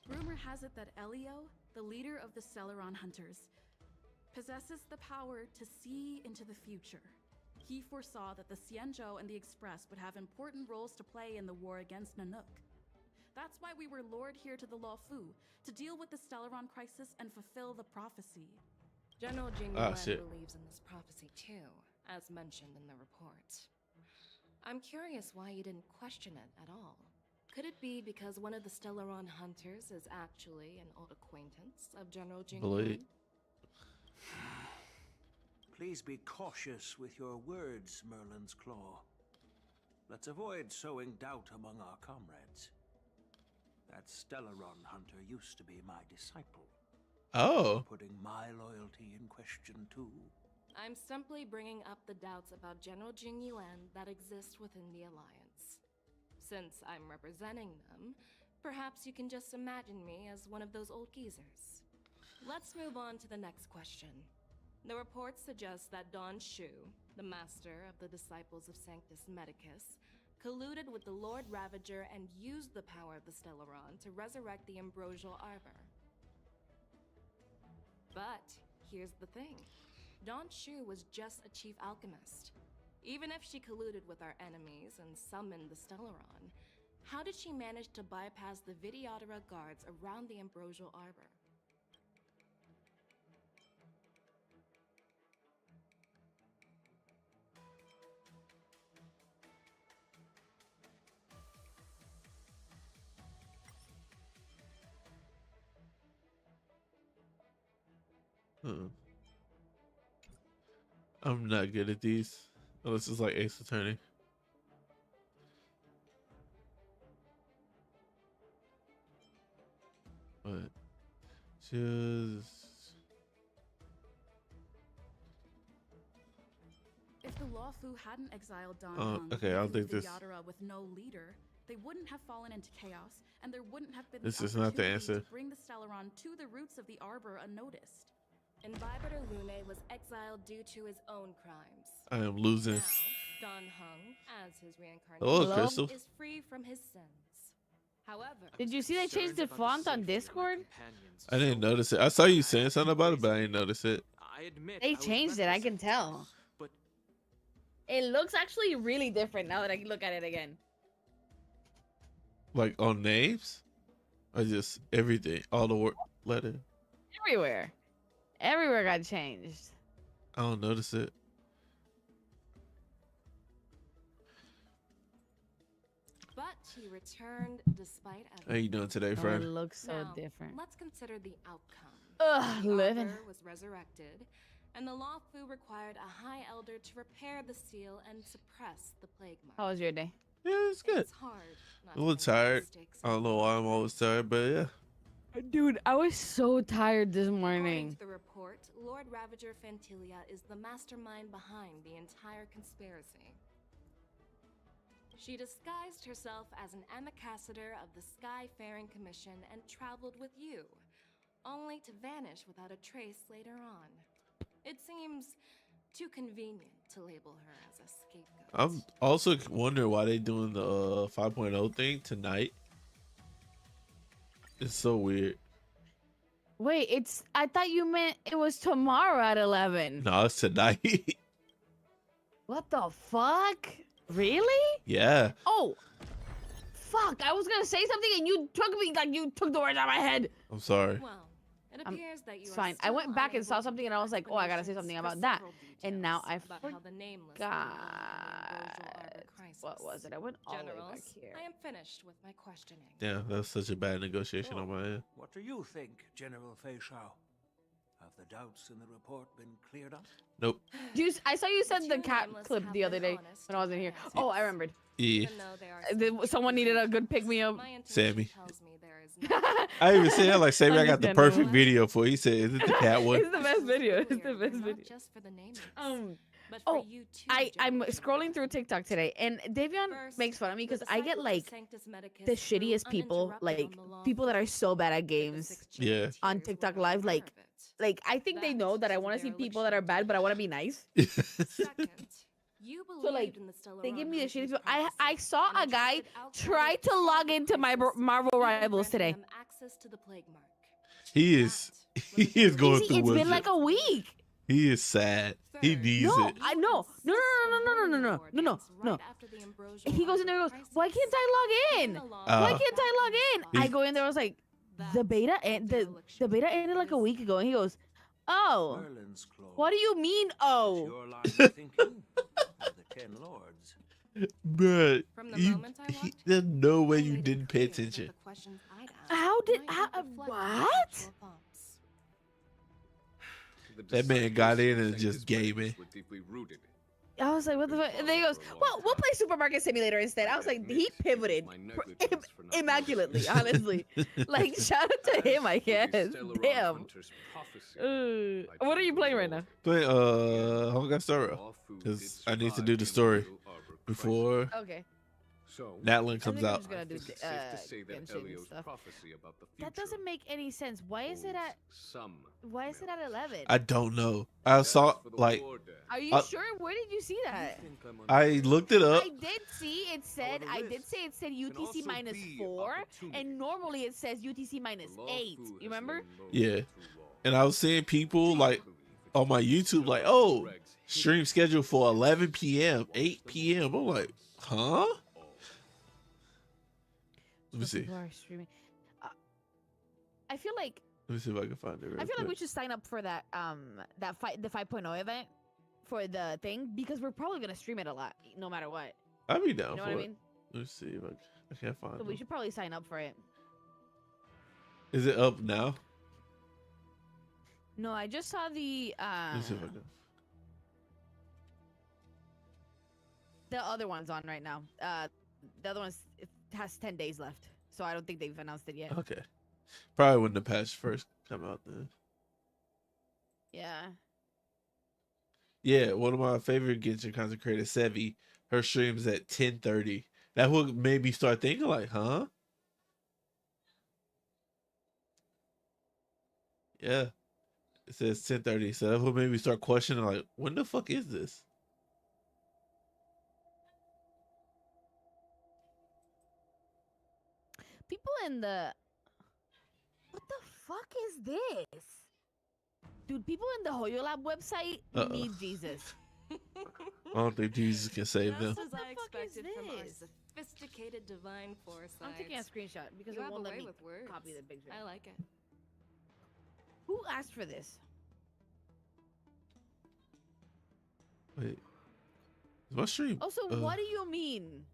Speaker 8: Rumor has it that Elio, the leader of the Stellaron Hunters, possesses the power to see into the future. He foresaw that the Xianzhou and the Express would have important roles to play in the war against Nanook. That's why we were lured here to the Luofu, to deal with the Stellaron crisis and fulfill the prophecy.
Speaker 10: General Jing Yuan believes in this prophecy too, as mentioned in the report. I'm curious why you didn't question it at all. Could it be because one of the Stellaron hunters is actually an old acquaintance of General Jing Yuan?
Speaker 3: Please be cautious with your words, Merlin's Claw. Let's avoid sowing doubt among our comrades. That Stellaron hunter used to be my disciple.
Speaker 1: Oh.
Speaker 3: Putting my loyalty in question too.
Speaker 10: I'm simply bringing up the doubts about General Jing Yuan that exist within the Alliance. Since I'm representing them, perhaps you can just imagine me as one of those old geezers. Let's move on to the next question. The report suggests that Don Shu, the master of the Disciples of Sanctus Medicus, colluded with the Lord Ravager and used the power of the Stellaron to resurrect the Ambrosial Arbor. But here's the thing. Don Shu was just a chief alchemist. Even if she colluded with our enemies and summoned the Stellaron, how did she manage to bypass the Vidyadhara guards around the Ambrosial Arbor?
Speaker 1: I'm not good at these. Oh, this is like Ace Attorney. But just
Speaker 8: If the Lawfu hadn't exiled Don Hung,
Speaker 1: okay, I don't think
Speaker 8: the
Speaker 1: this.
Speaker 8: Yadara with no leader, they wouldn't have fallen into chaos, and there wouldn't have been
Speaker 1: This
Speaker 8: the
Speaker 1: is not the
Speaker 8: opportunity
Speaker 1: answer.
Speaker 8: to bring the Stellaron to the roots of the Arbor unnoticed.
Speaker 10: Imbibitor Lune was exiled due to his own crimes.
Speaker 1: I am losing.
Speaker 10: Now, Don Hung, as his
Speaker 1: Hello,
Speaker 10: reincarnation,
Speaker 1: Crystal.
Speaker 10: is free from his sins. However,
Speaker 7: Did you see they changed the font on Discord?
Speaker 1: I didn't notice it. I saw you saying something about it, but I didn't notice it.
Speaker 4: I admit
Speaker 7: They changed it. I can tell.
Speaker 4: But
Speaker 7: it looks actually really different now that I look at it again.
Speaker 1: Like on names, or just everything, all the word letter.
Speaker 7: Everywhere. Everywhere got changed.
Speaker 1: I don't notice it.
Speaker 10: but he returned despite everything.
Speaker 1: How you doing today,
Speaker 7: Oh,
Speaker 1: friend?
Speaker 7: it looks so
Speaker 10: Now,
Speaker 7: different.
Speaker 10: Let's consider the outcome.
Speaker 7: Ugh,
Speaker 10: the
Speaker 7: living.
Speaker 10: Arbor was resurrected, and the Lawfu required a High Elder to repair the seal and suppress the plague mark.
Speaker 7: How was your day?
Speaker 1: Yeah, it's good.
Speaker 10: It's hard. Not
Speaker 1: A little
Speaker 10: to make
Speaker 1: tired.
Speaker 10: mistakes
Speaker 1: I don't know why I'm always tired, but yeah.
Speaker 7: Dude, I was so tired this
Speaker 10: According
Speaker 7: morning.
Speaker 10: to the report, Lord Ravager Fantilia is the mastermind behind the entire conspiracy. She disguised herself as an ambassador of the Skyfaring Commission and traveled with you, only to vanish without a trace later on. It seems too convenient to label her as a scapegoat.
Speaker 1: I'm also wondering why they doing the 5.0 thing tonight. It's so weird.
Speaker 7: Wait, I thought you meant it was tomorrow at 11.
Speaker 1: No, it's tonight.
Speaker 7: What the fuck? Really?
Speaker 1: Yeah.
Speaker 7: Oh, fuck. I was gonna say something and you took the words out of my head.
Speaker 1: I'm sorry.
Speaker 10: Well, it appears that you
Speaker 7: It's
Speaker 10: are
Speaker 7: fine. I
Speaker 10: still
Speaker 7: went back and
Speaker 10: unable
Speaker 7: saw
Speaker 10: to
Speaker 7: something
Speaker 10: give
Speaker 7: and I was like, oh, I gotta say
Speaker 10: explanations
Speaker 7: something
Speaker 10: for
Speaker 7: about that.
Speaker 10: several
Speaker 7: And now I
Speaker 10: details about how the nameless
Speaker 7: forgot.
Speaker 10: Arbor crisis.
Speaker 7: What was it? I went all the way back
Speaker 10: Generals,
Speaker 7: here.
Speaker 10: I am finished with my questioning.
Speaker 1: Damn, that was such a bad negotiation on my end.
Speaker 3: What do you think, General Feixiao? Have the doubts in the report been cleared up?
Speaker 1: Nope.
Speaker 7: I saw you sent the
Speaker 10: two
Speaker 7: cat
Speaker 10: nameless
Speaker 7: clip
Speaker 10: have
Speaker 7: the other
Speaker 10: been
Speaker 7: day
Speaker 10: honest
Speaker 7: when I wasn't here.
Speaker 10: and
Speaker 7: Oh, I remembered.
Speaker 1: Yeah.
Speaker 10: Even though they are
Speaker 7: Someone needed a good pick me up.
Speaker 10: my intuition
Speaker 1: Sammy.
Speaker 10: tells me there is no
Speaker 1: I even said like Sammy, I got the
Speaker 7: Understandable.
Speaker 1: perfect video for you. He said, "Is it the cat one?"
Speaker 7: It's the best video. It's the
Speaker 10: clear,
Speaker 7: best
Speaker 10: not
Speaker 7: video.
Speaker 10: just for the nameless, but for
Speaker 7: Oh,
Speaker 10: you too,
Speaker 7: I'm
Speaker 10: General.
Speaker 7: scrolling through TikTok today, and Davion
Speaker 10: First,
Speaker 7: makes fun of me
Speaker 10: the
Speaker 7: because I get
Speaker 10: disciple of
Speaker 7: like
Speaker 10: Sanctus Medicus
Speaker 7: the
Speaker 10: grew
Speaker 7: shittiest people,
Speaker 10: uninterrupted
Speaker 7: like
Speaker 10: on the law
Speaker 7: people that are so bad at
Speaker 10: The
Speaker 7: games
Speaker 10: six
Speaker 1: Yeah.
Speaker 10: charioteers
Speaker 7: on
Speaker 10: were
Speaker 7: TikTok
Speaker 10: well
Speaker 7: Live.
Speaker 10: aware
Speaker 7: Like,
Speaker 10: of it.
Speaker 7: I think they know that I want to see people that are bad, but I want to be nice.
Speaker 10: Second, you
Speaker 7: So
Speaker 10: believed
Speaker 7: like,
Speaker 10: in the
Speaker 7: they give me the
Speaker 10: Stellaron
Speaker 7: shitty.
Speaker 10: Hunters
Speaker 7: I
Speaker 10: prophecy
Speaker 7: saw a
Speaker 10: and
Speaker 7: guy
Speaker 10: entrusted outsiders
Speaker 7: try to
Speaker 10: solve
Speaker 7: log
Speaker 10: the
Speaker 7: into my
Speaker 10: crisis,
Speaker 7: Marvel
Speaker 10: even
Speaker 7: Rivals
Speaker 10: granting
Speaker 7: today.
Speaker 10: them access to the plague mark.
Speaker 1: He is. He is going
Speaker 7: Easy,
Speaker 1: through.
Speaker 7: it's
Speaker 1: with
Speaker 7: been
Speaker 1: it.
Speaker 7: like a week.
Speaker 1: He is sad. He needs
Speaker 7: No,
Speaker 1: it.
Speaker 7: I know. No. He goes in there and goes, why can't I log in? Why can't I log in? I go in there, I was like, the beta ended like a week ago, and he goes, oh,
Speaker 3: Merlin's claw.
Speaker 7: what do you mean, oh?
Speaker 3: Your line of thinking? Of the Ten Lords.
Speaker 1: But
Speaker 10: From the
Speaker 1: you,
Speaker 10: moment I walked
Speaker 1: there's no way
Speaker 10: I
Speaker 1: you
Speaker 10: made it
Speaker 1: didn't pay
Speaker 10: clear that
Speaker 1: attention.
Speaker 10: the questions I'd asked
Speaker 7: How did,
Speaker 10: might
Speaker 7: how,
Speaker 10: not reflect my
Speaker 7: what?
Speaker 10: actual thoughts.
Speaker 1: That man got in and just gaming.
Speaker 2: Were deeply rooted.
Speaker 7: I was like, what the fuck? And then he goes, well, we'll play Supermarket Simulator instead. I was like, he pivoted immaculately, honestly. Like, shout out to him, I guess. Damn. What are you playing right now?
Speaker 1: Play Honkai Star Rail, because I need to do the story before
Speaker 7: Okay.
Speaker 2: So,
Speaker 1: Natlin comes
Speaker 7: I'm
Speaker 1: out.
Speaker 7: just gonna do
Speaker 2: it's safe to say that
Speaker 7: Genshin and
Speaker 2: Elio's
Speaker 7: stuff.
Speaker 2: prophecy about the
Speaker 7: That
Speaker 2: future
Speaker 7: doesn't make any sense. Why is it at
Speaker 2: some
Speaker 7: Why is it at 11?
Speaker 1: I don't know. I saw like
Speaker 7: Are you sure? Where did you see that?
Speaker 1: I looked it up.
Speaker 7: I did see it said it said UTC minus 4, and normally it says UTC minus 8. You remember?
Speaker 1: Yeah, and I was seeing people like on my YouTube like, oh, stream scheduled for 11 p.m., 8 p.m. I'm like, huh? Let me see.
Speaker 7: People are streaming. I feel like
Speaker 1: Let me see if I can find it. Real
Speaker 7: I feel like we
Speaker 1: quick.
Speaker 7: should sign up for that the 5.0 event for the thing because we're probably gonna stream it a lot no matter what.
Speaker 1: I'd be down
Speaker 7: You know
Speaker 1: for
Speaker 7: what I
Speaker 1: it.
Speaker 7: mean?
Speaker 1: Let me see if I can't find
Speaker 7: So
Speaker 1: it.
Speaker 7: we should probably sign up for it.
Speaker 1: Is it up now?
Speaker 7: No, I just saw the
Speaker 1: Let me see if I can.
Speaker 16: The other one's on right now. The other one's it has 10 days left, so I don't think they've announced it yet.
Speaker 1: Okay. Probably when the patch first come out then.
Speaker 16: Yeah.
Speaker 1: Yeah, one of my favorite Genshin content creators, Sevi, her streams at 10:30. That would made me start thinking like, huh? Yeah. It says 10:30. So that would make me start questioning like, when the fuck is this?
Speaker 16: People in the what the fuck is this? Dude, people in the HoYoLab website need Jesus.
Speaker 1: I don't think Jesus can save them.
Speaker 10: Just as I expected from our sophisticated divine foresight.
Speaker 16: I'm taking a screenshot because
Speaker 10: You
Speaker 16: it
Speaker 10: have
Speaker 16: won't
Speaker 10: a
Speaker 16: let
Speaker 10: way
Speaker 16: me
Speaker 10: with words.
Speaker 16: copy the picture.
Speaker 10: I like it.
Speaker 16: Who asked for this?
Speaker 1: Wait. Is my stream?
Speaker 16: Also, what do you mean?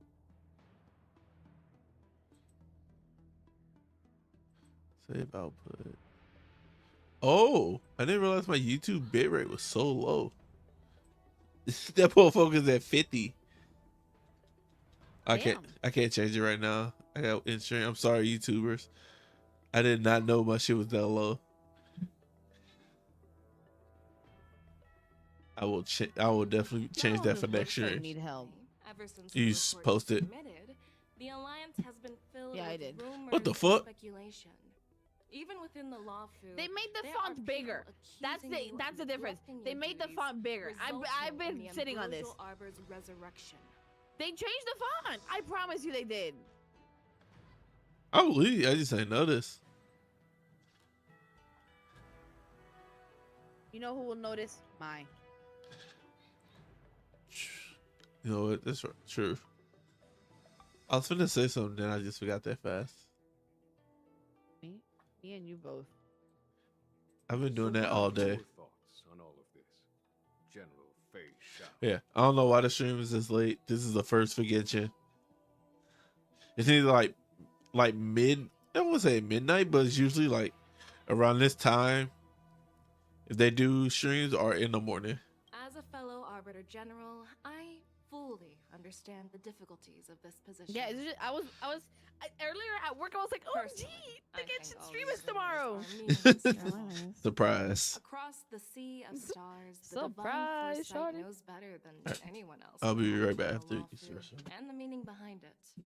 Speaker 1: Save output. Oh, I didn't realize my YouTube bitrate was so low. That motherfucker's is at 50. I can't change it right now. I got insurance. I'm sorry, YouTubers. I did not know my shit was that low. I will definitely change that for next year.
Speaker 16: Need help.
Speaker 10: Ever since
Speaker 1: You
Speaker 10: the report
Speaker 1: post
Speaker 10: was
Speaker 1: it.
Speaker 10: submitted, the alliance has been filled
Speaker 16: Yeah, I
Speaker 10: with
Speaker 16: did.
Speaker 10: rumors
Speaker 1: What the
Speaker 10: and
Speaker 1: fuck?
Speaker 10: speculation. Even within the law food,
Speaker 16: They made the
Speaker 10: there
Speaker 16: font
Speaker 10: are
Speaker 16: bigger.
Speaker 10: people
Speaker 16: That's
Speaker 10: accusing you
Speaker 16: that's
Speaker 10: of
Speaker 16: the difference.
Speaker 10: neglecting
Speaker 16: They
Speaker 10: your
Speaker 16: made the
Speaker 10: duties,
Speaker 16: font bigger. I've
Speaker 10: resulting
Speaker 16: been
Speaker 10: in the
Speaker 16: sitting on this.
Speaker 10: Ambrosial Arbor's resurrection.
Speaker 16: They changed the font. I promise you they did.
Speaker 1: I believe you. I just ain't noticed.
Speaker 16: You know who will notice? My.
Speaker 1: You know what? That's true. I was finna say something, then I just forgot that fast.
Speaker 16: Me and you both.
Speaker 1: I've been doing
Speaker 2: So
Speaker 1: that
Speaker 2: what
Speaker 1: all
Speaker 2: are
Speaker 1: day.
Speaker 2: your thoughts on all of this, General Fei Shao?
Speaker 1: Yeah, I don't know why the stream is this late. This is the first for Genshin. It's either like mid. I won't say midnight, but it's usually like around this time. If they do streams, or in the morning.
Speaker 10: As a fellow Arbiter General, I fully understand the difficulties of this position.
Speaker 16: Yeah, it's just, I was earlier at work. I was like, oh
Speaker 10: Personally,
Speaker 16: gee,
Speaker 10: I
Speaker 16: the
Speaker 10: think
Speaker 16: Genshin
Speaker 10: all
Speaker 16: stream
Speaker 10: these
Speaker 16: is tomorrow.
Speaker 10: rumors are meaningless.
Speaker 1: Surprise.
Speaker 10: Across the sea of stars, the
Speaker 16: Surprise,
Speaker 10: divine foresight
Speaker 16: shorty.
Speaker 10: knows better than anyone else.
Speaker 1: I'll be
Speaker 10: about
Speaker 1: right back
Speaker 10: the
Speaker 1: after you
Speaker 10: law
Speaker 1: start
Speaker 10: food
Speaker 1: showing.
Speaker 10: and the meaning behind it.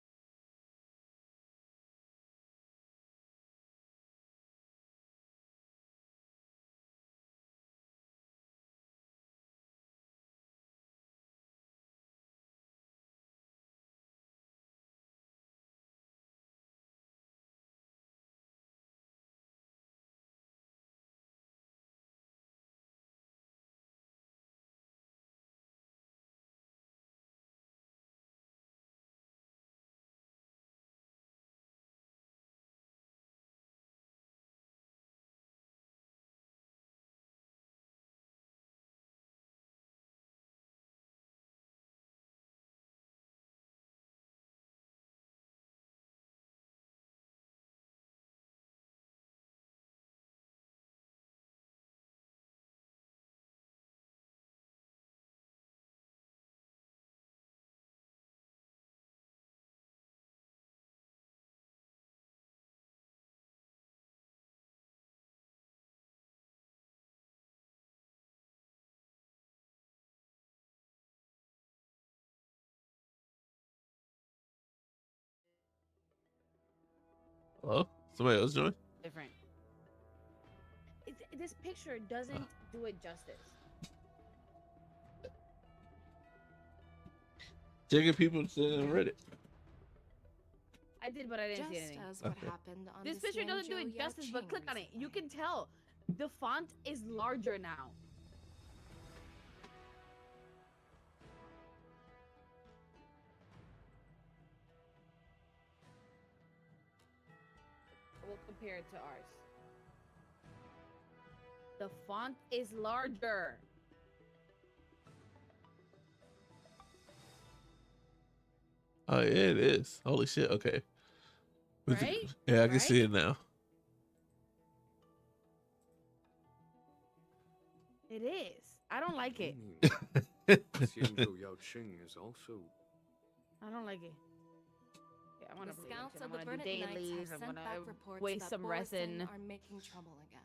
Speaker 1: Hello? Somebody else join?
Speaker 16: Different. This picture doesn't do it justice.
Speaker 1: Checking people sitting on Reddit.
Speaker 16: I did, but I didn't see
Speaker 10: Just
Speaker 16: anything.
Speaker 10: as what happened on
Speaker 16: This
Speaker 10: the
Speaker 16: picture doesn't do
Speaker 10: Xianzhou
Speaker 16: it justice, but
Speaker 10: Yaqing
Speaker 16: click on it. You can tell the font is larger now. We'll compare it to ours. The font is larger.
Speaker 1: Oh yeah, it is. Holy shit. Okay.
Speaker 16: Right?
Speaker 1: Yeah, I can
Speaker 16: Right?
Speaker 1: see it now.
Speaker 16: It is. I don't like it.
Speaker 2: Xianzhou Yao Qing is also...
Speaker 16: I don't like it. Yeah, I want to
Speaker 10: The
Speaker 16: play
Speaker 10: scouts
Speaker 16: I'm
Speaker 10: of the
Speaker 16: gonna do
Speaker 10: Verdant Knights
Speaker 16: dailies.
Speaker 10: have
Speaker 16: I'm
Speaker 10: sent
Speaker 16: gonna
Speaker 10: back reports
Speaker 16: waste
Speaker 10: that
Speaker 16: some
Speaker 10: Borison
Speaker 16: resin.
Speaker 10: are making trouble again.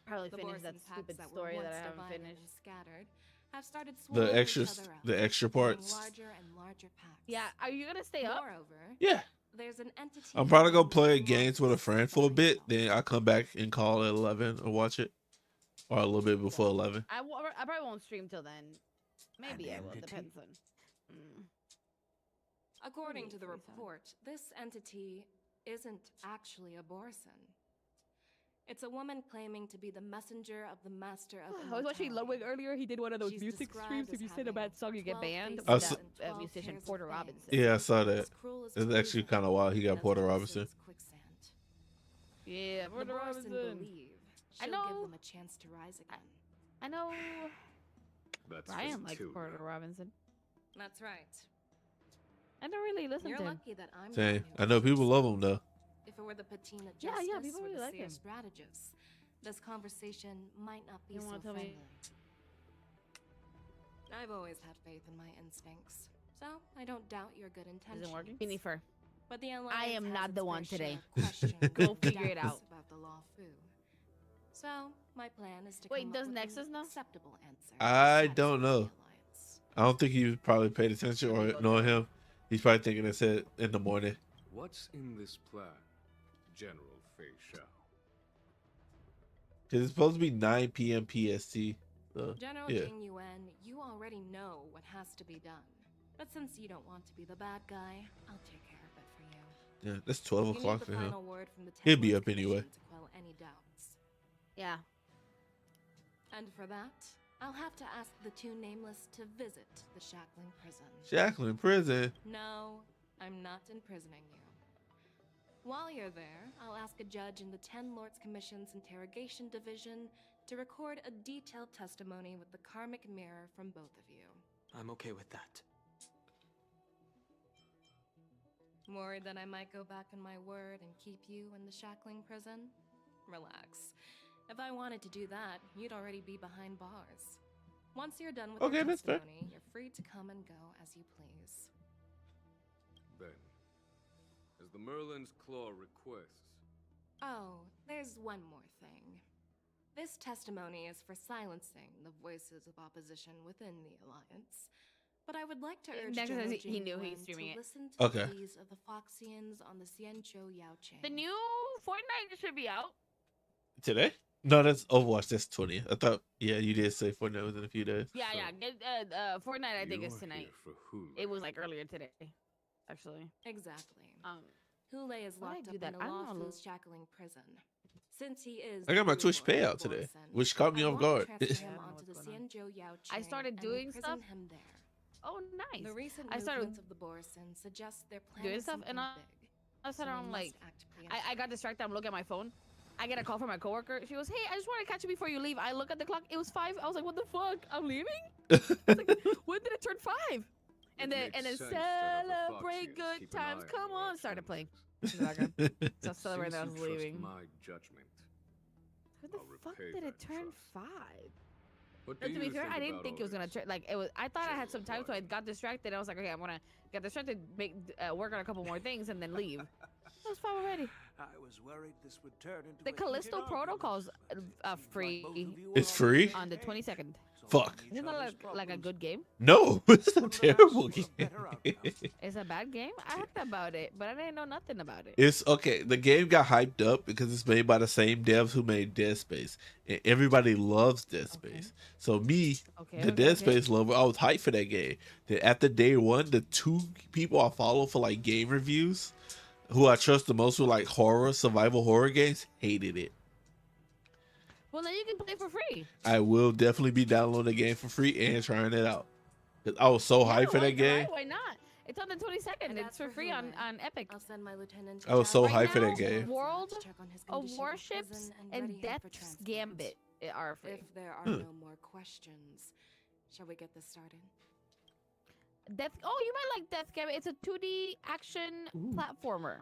Speaker 16: Probably
Speaker 10: The
Speaker 16: finish that
Speaker 10: Borison packs
Speaker 16: stupid
Speaker 10: that
Speaker 16: story
Speaker 10: were
Speaker 16: that
Speaker 10: once
Speaker 16: I haven't
Speaker 10: divided
Speaker 16: finished.
Speaker 10: and scattered have started
Speaker 1: The
Speaker 10: swallowing
Speaker 1: extra,
Speaker 10: each other up,
Speaker 1: the extra
Speaker 10: forming
Speaker 1: parts.
Speaker 10: larger and larger packs.
Speaker 16: Yeah, are you gonna stay up?
Speaker 10: Moreover,
Speaker 1: Yeah.
Speaker 10: there's an entity
Speaker 1: I'm probably gonna
Speaker 10: hiding
Speaker 1: play
Speaker 10: within
Speaker 1: games with a
Speaker 10: Lawful's
Speaker 1: friend for a bit. Then I come back and call at 11 or watch it, or a little bit before 11.
Speaker 16: I probably won't stream till then. Maybe I will. Depends on.
Speaker 10: According to the report, this entity isn't actually a Borison. It's a woman claiming to be the messenger of the master of
Speaker 16: I was watching Ludwig earlier. He did one of those music streams. If you sing a bad song, you get banned.
Speaker 1: I
Speaker 16: With
Speaker 1: saw-
Speaker 16: that musician Porter Robinson.
Speaker 1: Yeah, I saw that. It's actually kind of wild. He got Porter Robinson.
Speaker 16: Yeah, Porter
Speaker 10: the Borison
Speaker 16: Robinson.
Speaker 10: believe
Speaker 16: I
Speaker 10: she'll
Speaker 16: know.
Speaker 10: give them a chance to rise again.
Speaker 16: I know.
Speaker 2: That's
Speaker 16: Ryan likes
Speaker 2: Venturia.
Speaker 16: Porter Robinson.
Speaker 10: That's right.
Speaker 16: I don't really listen
Speaker 10: You're
Speaker 16: to him.
Speaker 10: lucky that I'm
Speaker 1: Same.
Speaker 10: not
Speaker 1: I know people love him though.
Speaker 10: If it were the Patina
Speaker 16: Yeah,
Speaker 10: Justice
Speaker 16: yeah, people
Speaker 10: or
Speaker 16: really
Speaker 10: the
Speaker 16: like
Speaker 10: Seer
Speaker 16: him.
Speaker 10: Strategist, this conversation might not be
Speaker 16: You
Speaker 10: so
Speaker 16: wanna tell me-
Speaker 10: friendly. I've always had faith in my instincts, so I don't doubt your good intentions.
Speaker 16: Isn't working? Beanie fur.
Speaker 10: But the
Speaker 16: I
Speaker 10: Alliance
Speaker 16: am
Speaker 10: has
Speaker 16: not
Speaker 10: its
Speaker 16: the one
Speaker 10: fair
Speaker 16: today.
Speaker 10: share of questions
Speaker 16: Go
Speaker 10: and
Speaker 16: figure it
Speaker 10: doubts
Speaker 16: out.
Speaker 10: about the Law Fu. So my plan is to
Speaker 16: Wait,
Speaker 10: come
Speaker 16: does
Speaker 10: up with
Speaker 16: Nexus
Speaker 10: an
Speaker 16: know?
Speaker 10: acceptable answer.
Speaker 1: I don't know. I don't think he probably paid attention or knowing him. He's probably thinking it's it in the morning.
Speaker 2: What's in this plan, General Fei Shao?
Speaker 1: Cause it's supposed to be 9 p.m. PST. So,
Speaker 10: General
Speaker 1: yeah.
Speaker 10: Jing Yuan, you already know what has to be done. But since you don't want to be the bad guy, I'll take care of it for you.
Speaker 1: Yeah, that's 12
Speaker 10: You need
Speaker 1: o'clock
Speaker 10: the
Speaker 1: for him.
Speaker 10: final word from the
Speaker 1: He'll be
Speaker 10: Ten
Speaker 1: up
Speaker 10: Lords
Speaker 1: anyway.
Speaker 10: Commission to quell any doubts.
Speaker 16: Yeah.
Speaker 10: And for that, I'll have to ask the two nameless to visit the Shackling prison.
Speaker 1: Shackling prison.
Speaker 10: No, I'm not imprisoning you. While you're there, I'll ask a judge in the Ten Lords Commission's Interrogation Division to record a detailed testimony with the karmic mirror from both of you.
Speaker 17: I'm okay with that.
Speaker 10: Worried that I might go back on my word and keep you in the Shackling prison? Relax. If I wanted to do that, you'd already be behind bars. Once you're done with
Speaker 1: Okay,
Speaker 10: your
Speaker 1: that's fair.
Speaker 10: testimony, you're free to come and go as you please.
Speaker 2: Then, as the Merlin's Claw requests,
Speaker 10: Oh, there's one more thing. This testimony is for silencing the voices of opposition within the Alliance. But I would like to urge
Speaker 16: Next
Speaker 10: General
Speaker 16: says he
Speaker 10: Jing
Speaker 16: knew
Speaker 10: Yuan
Speaker 16: he's streaming
Speaker 10: to
Speaker 16: it.
Speaker 10: listen to
Speaker 1: Okay.
Speaker 10: the pleas of the Foxians on the Xianzhou Yao Qing.
Speaker 16: The new Fortnite should be out.
Speaker 1: Today? No, that's Overwatch. That's 20th. I thought, yeah, you did say Fortnite was in a few days.
Speaker 16: Yeah, yeah. Fortnite, I think, is
Speaker 2: you're
Speaker 16: tonight.
Speaker 2: here for Hulu.
Speaker 16: It was like earlier today, actually.
Speaker 10: Exactly.
Speaker 16: Who
Speaker 10: Hule is
Speaker 16: why
Speaker 10: locked
Speaker 16: do
Speaker 10: up
Speaker 16: that?
Speaker 10: in
Speaker 16: I
Speaker 10: a
Speaker 16: don't know.
Speaker 10: lawful shackling prison. Since he is
Speaker 1: I got my
Speaker 10: the
Speaker 1: Twitch
Speaker 10: ruler
Speaker 1: payout
Speaker 10: of
Speaker 1: today,
Speaker 10: Borison,
Speaker 1: which caught me
Speaker 10: I
Speaker 1: off
Speaker 10: want to
Speaker 1: guard.
Speaker 10: transfer him
Speaker 16: I don't know
Speaker 10: onto the
Speaker 16: what's going on.
Speaker 10: Xianzhou Yao
Speaker 16: I
Speaker 10: Qing
Speaker 16: started
Speaker 10: and
Speaker 16: doing
Speaker 10: imprison
Speaker 16: stuff.
Speaker 10: him there.
Speaker 16: Oh, nice.
Speaker 10: The recent
Speaker 16: I started
Speaker 10: movements of the Borison suggest they're
Speaker 16: doing
Speaker 10: planning
Speaker 16: stuff, and
Speaker 10: something big.
Speaker 16: I said,
Speaker 10: so we
Speaker 16: I'm
Speaker 10: must
Speaker 16: like,
Speaker 10: act
Speaker 16: I got distracted. I'm looking at my phone. I get a call from my coworker. She goes, "Hey, I just want to catch you before you leave." I look at the clock. It was 5. I was like, "What the fuck? I'm leaving?" I was like, when did it turn 5? And then
Speaker 2: makes sense to have the
Speaker 16: celebrate
Speaker 2: Foxians
Speaker 16: good
Speaker 2: keep an eye
Speaker 16: times.
Speaker 2: on
Speaker 16: Come
Speaker 2: your
Speaker 16: on, started playing. In the background. So I celebrated that I
Speaker 2: Since
Speaker 16: was
Speaker 2: you trust
Speaker 16: leaving.
Speaker 2: my judgment,
Speaker 16: What the
Speaker 2: I'll
Speaker 16: fuck
Speaker 2: repay
Speaker 16: did it
Speaker 2: that
Speaker 16: turn
Speaker 2: trust.
Speaker 16: 5?
Speaker 2: What
Speaker 16: No,
Speaker 2: do
Speaker 16: to be
Speaker 2: you
Speaker 16: fair,
Speaker 2: think
Speaker 16: I didn't
Speaker 2: about
Speaker 16: think it was
Speaker 2: all
Speaker 16: gonna
Speaker 2: this?
Speaker 16: turn like it was. I thought I had some time, so I got distracted. I was like, okay, I'm gonna get distracted, make work on a couple more things, and then leave. It was 5 already.
Speaker 3: I was worried this would turn into
Speaker 16: The
Speaker 3: a
Speaker 16: Callisto
Speaker 3: heated
Speaker 16: Protocol's free
Speaker 1: It's free?
Speaker 16: on the 22nd.
Speaker 1: Fuck.
Speaker 16: Isn't that like a good game?
Speaker 1: No, it's a terrible game.
Speaker 16: It's a bad game. I heard about it, but I didn't know nothing about it.
Speaker 1: It's okay. The game got hyped up because it's made by the same devs who made Dead Space, and everybody loves Dead Space. So me, the Dead Space lover, I was hyped for that game. Then after day one, the 2 people I follow for like game reviews, who I trust the most with like horror, survival horror games, hated it.
Speaker 16: Well, then you can play for free.
Speaker 1: I will definitely be downloading the game for free and trying it out. 'Cause I was so hyped for that game.
Speaker 16: Why not? It's on the 22nd. It's for free on Epic.
Speaker 10: I'll send my lieutenant.
Speaker 1: I was so
Speaker 16: Right
Speaker 1: hyped for
Speaker 16: now,
Speaker 1: that game.
Speaker 16: World
Speaker 10: check on his
Speaker 16: of
Speaker 10: condition in
Speaker 16: Warships
Speaker 10: prison and
Speaker 16: and
Speaker 10: ready him for
Speaker 16: Death's
Speaker 10: transport.
Speaker 16: Gambit are free.
Speaker 10: If there are
Speaker 1: Hmm.
Speaker 10: no more questions, shall we get this started?
Speaker 16: Death. Oh, you might like Death Gambit. It's a 2D action platformer.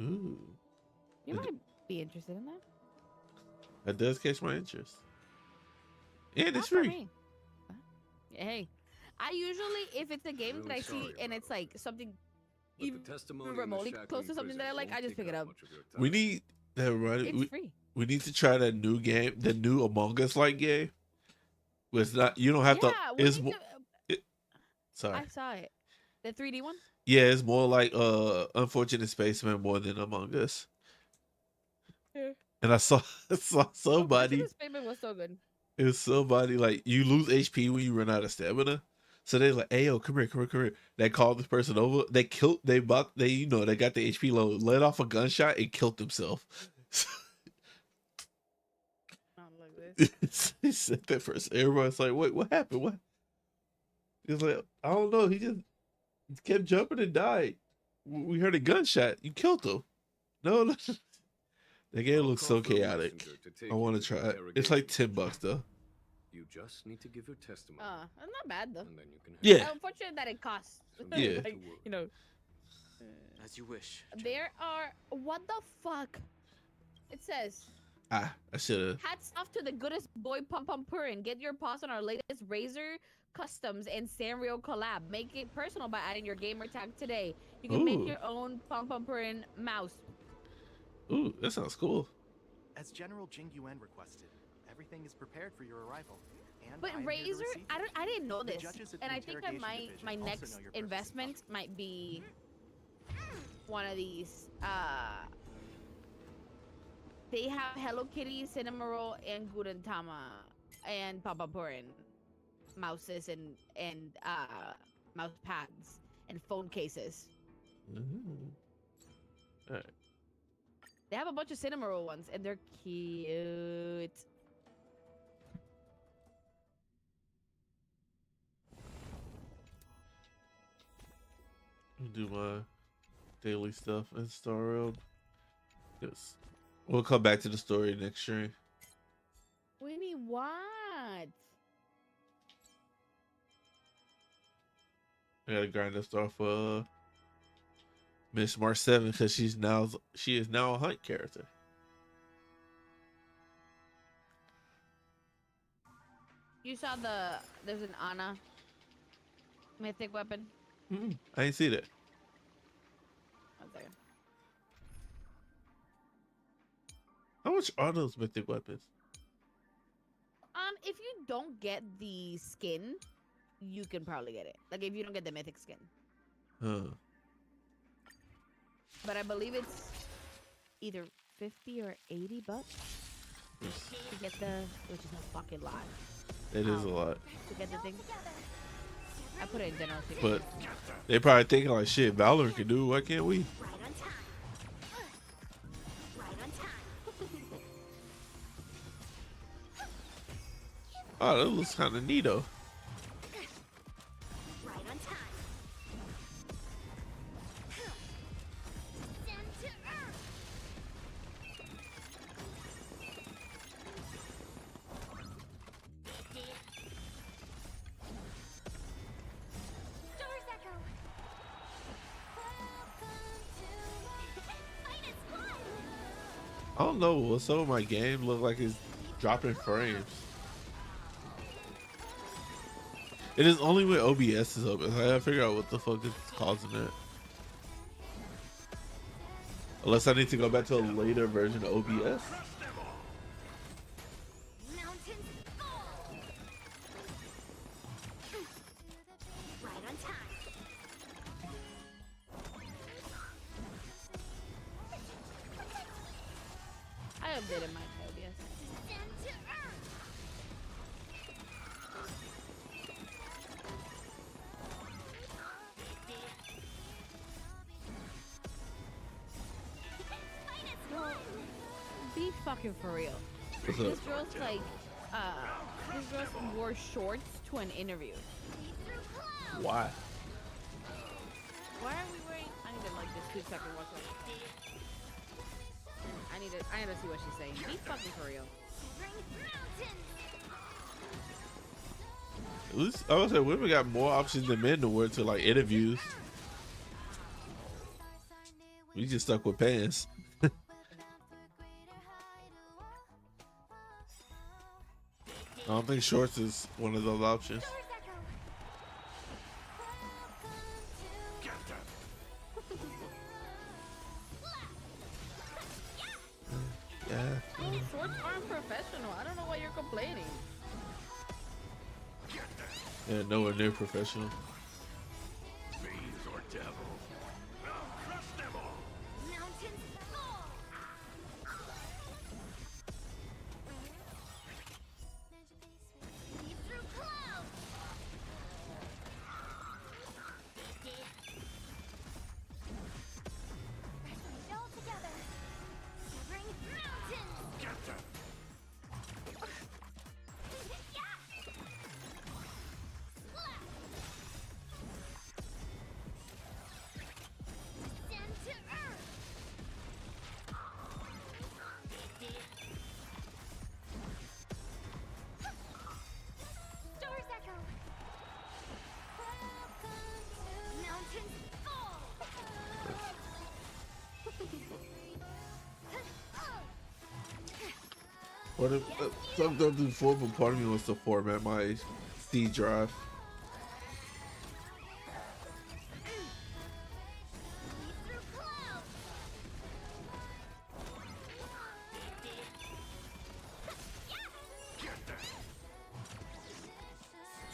Speaker 1: Ooh,
Speaker 16: You might be interested in that.
Speaker 1: that does catch my interest. And it's
Speaker 16: Not for
Speaker 1: free.
Speaker 16: me. Hey, I usually, if it's a game that I see and it's like something even remotely close to something that I like, I just pick it up.
Speaker 1: We need that right.
Speaker 16: It's free.
Speaker 1: We need to try that new game, the new Among Us like game. Where it's not, you don't have to. It's more. Sorry,
Speaker 16: I saw it. The 3D one.
Speaker 1: Yeah, it's more like Unfortunate Spaceman more than Among Us.
Speaker 16: Yeah.
Speaker 1: And I saw somebody.
Speaker 16: Unfortunate Spaceman was so good.
Speaker 1: It was somebody like you lose HP when you run out of stamina. So they're like, "Hey, yo, come here." They called this person over. They got the HP low, let off a gunshot and killed themselves. He said that first. Everybody's like, "Wait, what happened? What?" He's like, "I don't know. He just kept jumping and died. We heard a gunshot. You killed him." No. The game looks so chaotic. I want to try it. It's like $10 though.
Speaker 2: You just need to give your testimony.
Speaker 16: That's not bad though.
Speaker 2: And then you can
Speaker 1: Yeah.
Speaker 16: Unfortunate that it costs.
Speaker 1: Yeah.
Speaker 16: Like, you know.
Speaker 4: As you wish.
Speaker 16: There are what the fuck? It says.
Speaker 1: I should have.
Speaker 16: Hats off to the goodest boy Pum Pum Purin. Get your paws on our latest Razor Customs and Sanrio collab. Make it personal by adding your gamer tag today. You can make your own Pum Pum Purin mouse.
Speaker 1: Ooh, that sounds cool.
Speaker 17: As General Jing Yuan requested, everything is prepared for your arrival. And
Speaker 16: But Razor, I didn't know this, and I think that my next investment might be one of these. They have Hello Kitty, Cinnamoroll, and Gudentama, and Papa Purin mouses and mouse pads and phone cases.
Speaker 1: All right.
Speaker 16: They have a bunch of Cinnamoroll ones, and they're cute.
Speaker 1: Do my daily stuff in Star World. Yes. We'll come back to the story next stream.
Speaker 16: What do you mean, what?
Speaker 1: I gotta grind this off Miss March 7 because she is now a hunt character.
Speaker 16: You saw there's an Ana mythic weapon.
Speaker 1: I didn't see that.
Speaker 16: One second.
Speaker 1: How much are those mythic weapons?
Speaker 16: If you don't get the skin, you can probably get it. Like if you don't get the mythic skin. But I believe it's either 50 or $80 to get which is a fucking lot.
Speaker 1: It is a lot.
Speaker 16: To get the thing. I put it in general.
Speaker 1: But they probably thinking like, shit, Valor can do. Why can't we? Oh, that looks kind of neato. I don't know. Some of my game look like it's dropping frames. It is only when OBS is open. I gotta figure out what the fuck is causing it. Unless I need to go back to a later version of OBS.
Speaker 16: I updated my OBS. Be fucking for real.
Speaker 1: What's
Speaker 16: This
Speaker 1: up?
Speaker 16: girl's like, this girl wore shorts to an interview.
Speaker 1: Why?
Speaker 16: Why are we wearing? I need to like just 2 seconds watch it. I need to see what she's saying. Be fucking for real.
Speaker 1: At least I would say women got more options than men to wear to like interviews. We just stuck with pants. I don't think shorts is one of those options. Yeah, nowhere near professional.
Speaker 2: Fiends or devil, I'll crush them all.
Speaker 5: Mountains fall. Leap through clouds. It all together. Severing mountains.
Speaker 2: Get them.
Speaker 5: Descend to earth. Stars echo. Mountains fall.
Speaker 1: What if I've done this before, but part of me wants to format my C drive.
Speaker 5: Leap through clouds.
Speaker 2: Get them.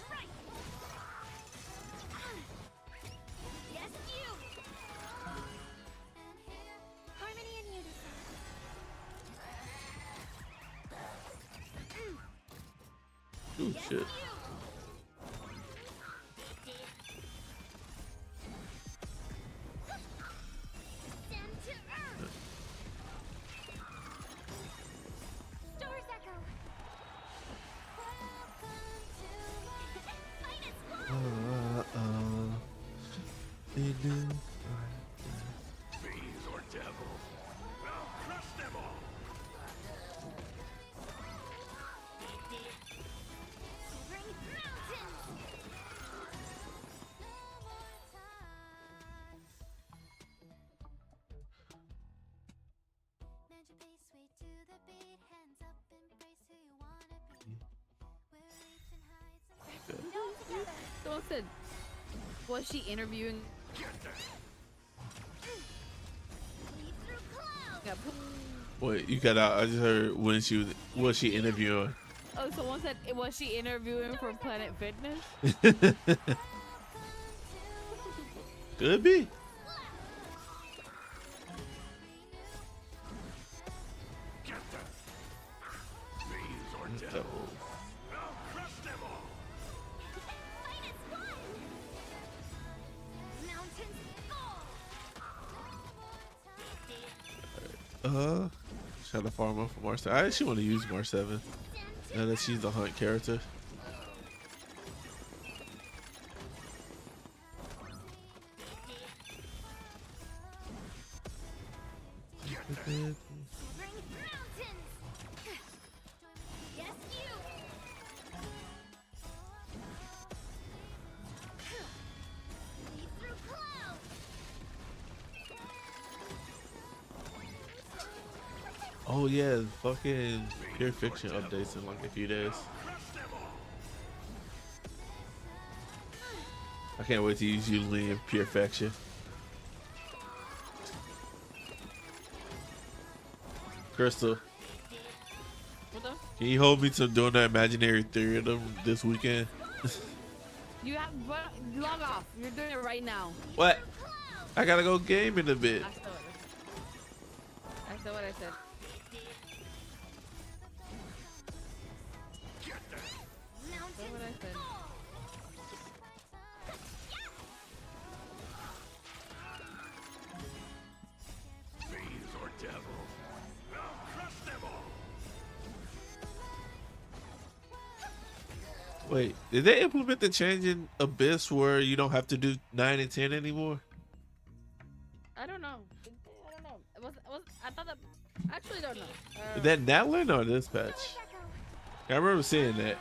Speaker 5: Strike. Yes, you. Harmony and unison.
Speaker 1: Ooh,
Speaker 5: Yes,
Speaker 1: shit.
Speaker 5: you. Descend to earth. Stars echo. Fight as one.
Speaker 2: Fiends or devil, I'll crush them all.
Speaker 5: Severing mountains. Magic play sway to the beat, hands up, embrace who you wanna be. We're reaching heights and all together.
Speaker 16: Someone said, was she interviewing?
Speaker 2: Get them.
Speaker 5: Leap through clouds.
Speaker 16: Yeah,
Speaker 1: Wait, you got out. I just heard when was she interviewing?
Speaker 16: oh, someone said, was she interviewing for Planet Fitness?
Speaker 1: Could be.
Speaker 2: Get them. Fiends or devil, I'll crush them all.
Speaker 5: Fight as one. Mountains fall.
Speaker 1: Trying to farm up for March 7. I actually want to use March 7. Now that she's a hunt character.
Speaker 5: Severing mountains. Yes, you. Leap through clouds.
Speaker 1: Oh yeah, fucking Pure Fiction updates in like a few days. I can't wait to use Yuli in Pure Fiction. Crystal,
Speaker 16: What the?
Speaker 1: can you hold me to doing that imaginary theory of them this weekend?
Speaker 16: You have, log off. You're doing it right now.
Speaker 1: What? I gotta go game in a bit.
Speaker 16: I said what I said. Said what I said.
Speaker 2: Fiends or devil, I'll crush them all.
Speaker 1: Wait, did they implement the change in Abyss where you don't have to do 9 and 10 anymore?
Speaker 16: I don't know. I don't know. I thought that. I actually don't know.
Speaker 1: Is that Natlan or this patch? I remember seeing that.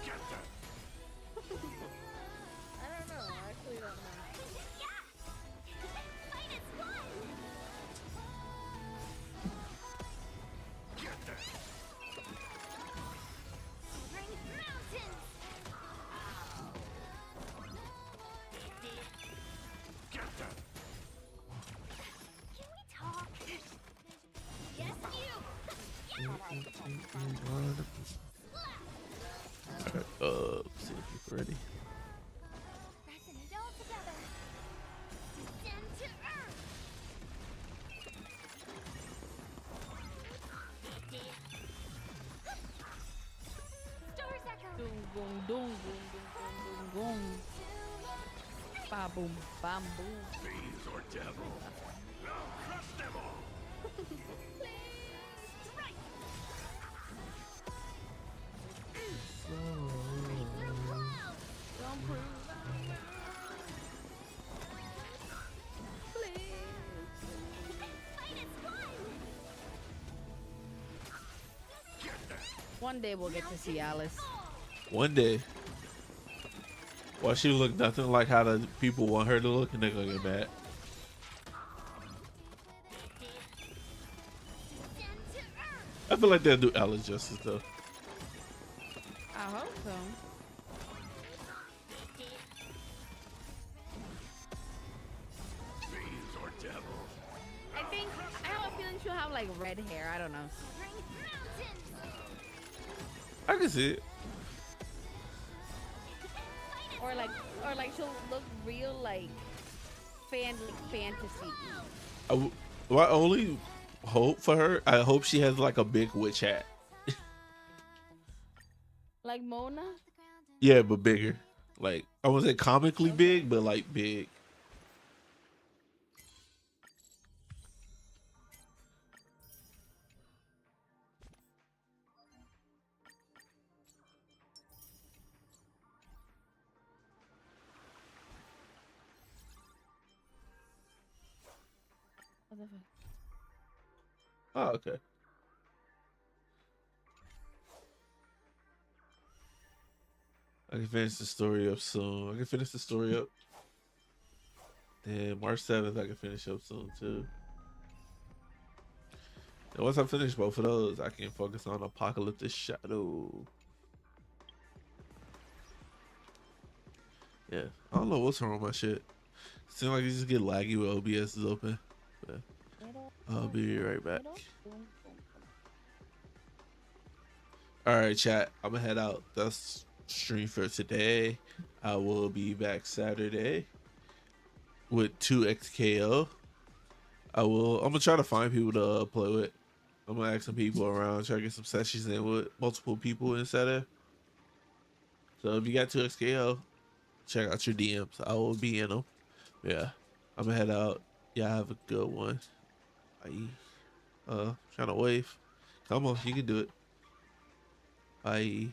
Speaker 2: Get them.
Speaker 16: I don't know. I actually don't know.
Speaker 5: Fight as one.
Speaker 2: Get them.
Speaker 5: Severing mountains.
Speaker 2: Get them.
Speaker 5: Can we talk? Yes, you.
Speaker 1: Alright, already.
Speaker 5: Resonate all together. Descend to earth. Stars echo.
Speaker 16: Doom, boom, doom, boom, boom, boom, boom, boom. Ba boom, bam, boom.
Speaker 15: Fiends or devil. I'll crush them all.
Speaker 5: Strike.
Speaker 16: Don't prove
Speaker 5: Fight is fun.
Speaker 16: One day we'll get to see Alice.
Speaker 1: One day. Well, she look nothing like how the people want her to look, and they're gonna get mad. I feel like they'll do Alice justice though.
Speaker 16: I hope so.
Speaker 15: Fiends or devil.
Speaker 16: I think I have a feeling she'll have like red hair. I don't know.
Speaker 1: I can see it.
Speaker 16: Or like she'll look real like fantasy.
Speaker 1: My only hope for her, I hope she has like a big witch hat.
Speaker 16: Like Mona?
Speaker 1: Yeah, but bigger. Like, I wouldn't say comically big, but like big.
Speaker 16: What the fuck?
Speaker 1: Oh, okay. I can finish the story up soon. I can finish the story up. Then March 7th, I can finish up soon too. And once I finish both of those, I can focus on Apocalyptic Shadow. Yeah, I don't know what's wrong with my shit. Seems like you just get laggy with OBS is open. But I'll be right back. All right, chat. I'm gonna head out. That's stream for today. I will be back Saturday with 2XKO. I'm gonna try to find people to play with. I'm gonna ask some people around, try to get some sessions in with multiple people instead of. So if you got 2XKO, check out your DMs. I will be in them. Yeah, I'm gonna head out. Yeah, have a good one. Bye. Trying to wave. Come on, you can do it. Bye.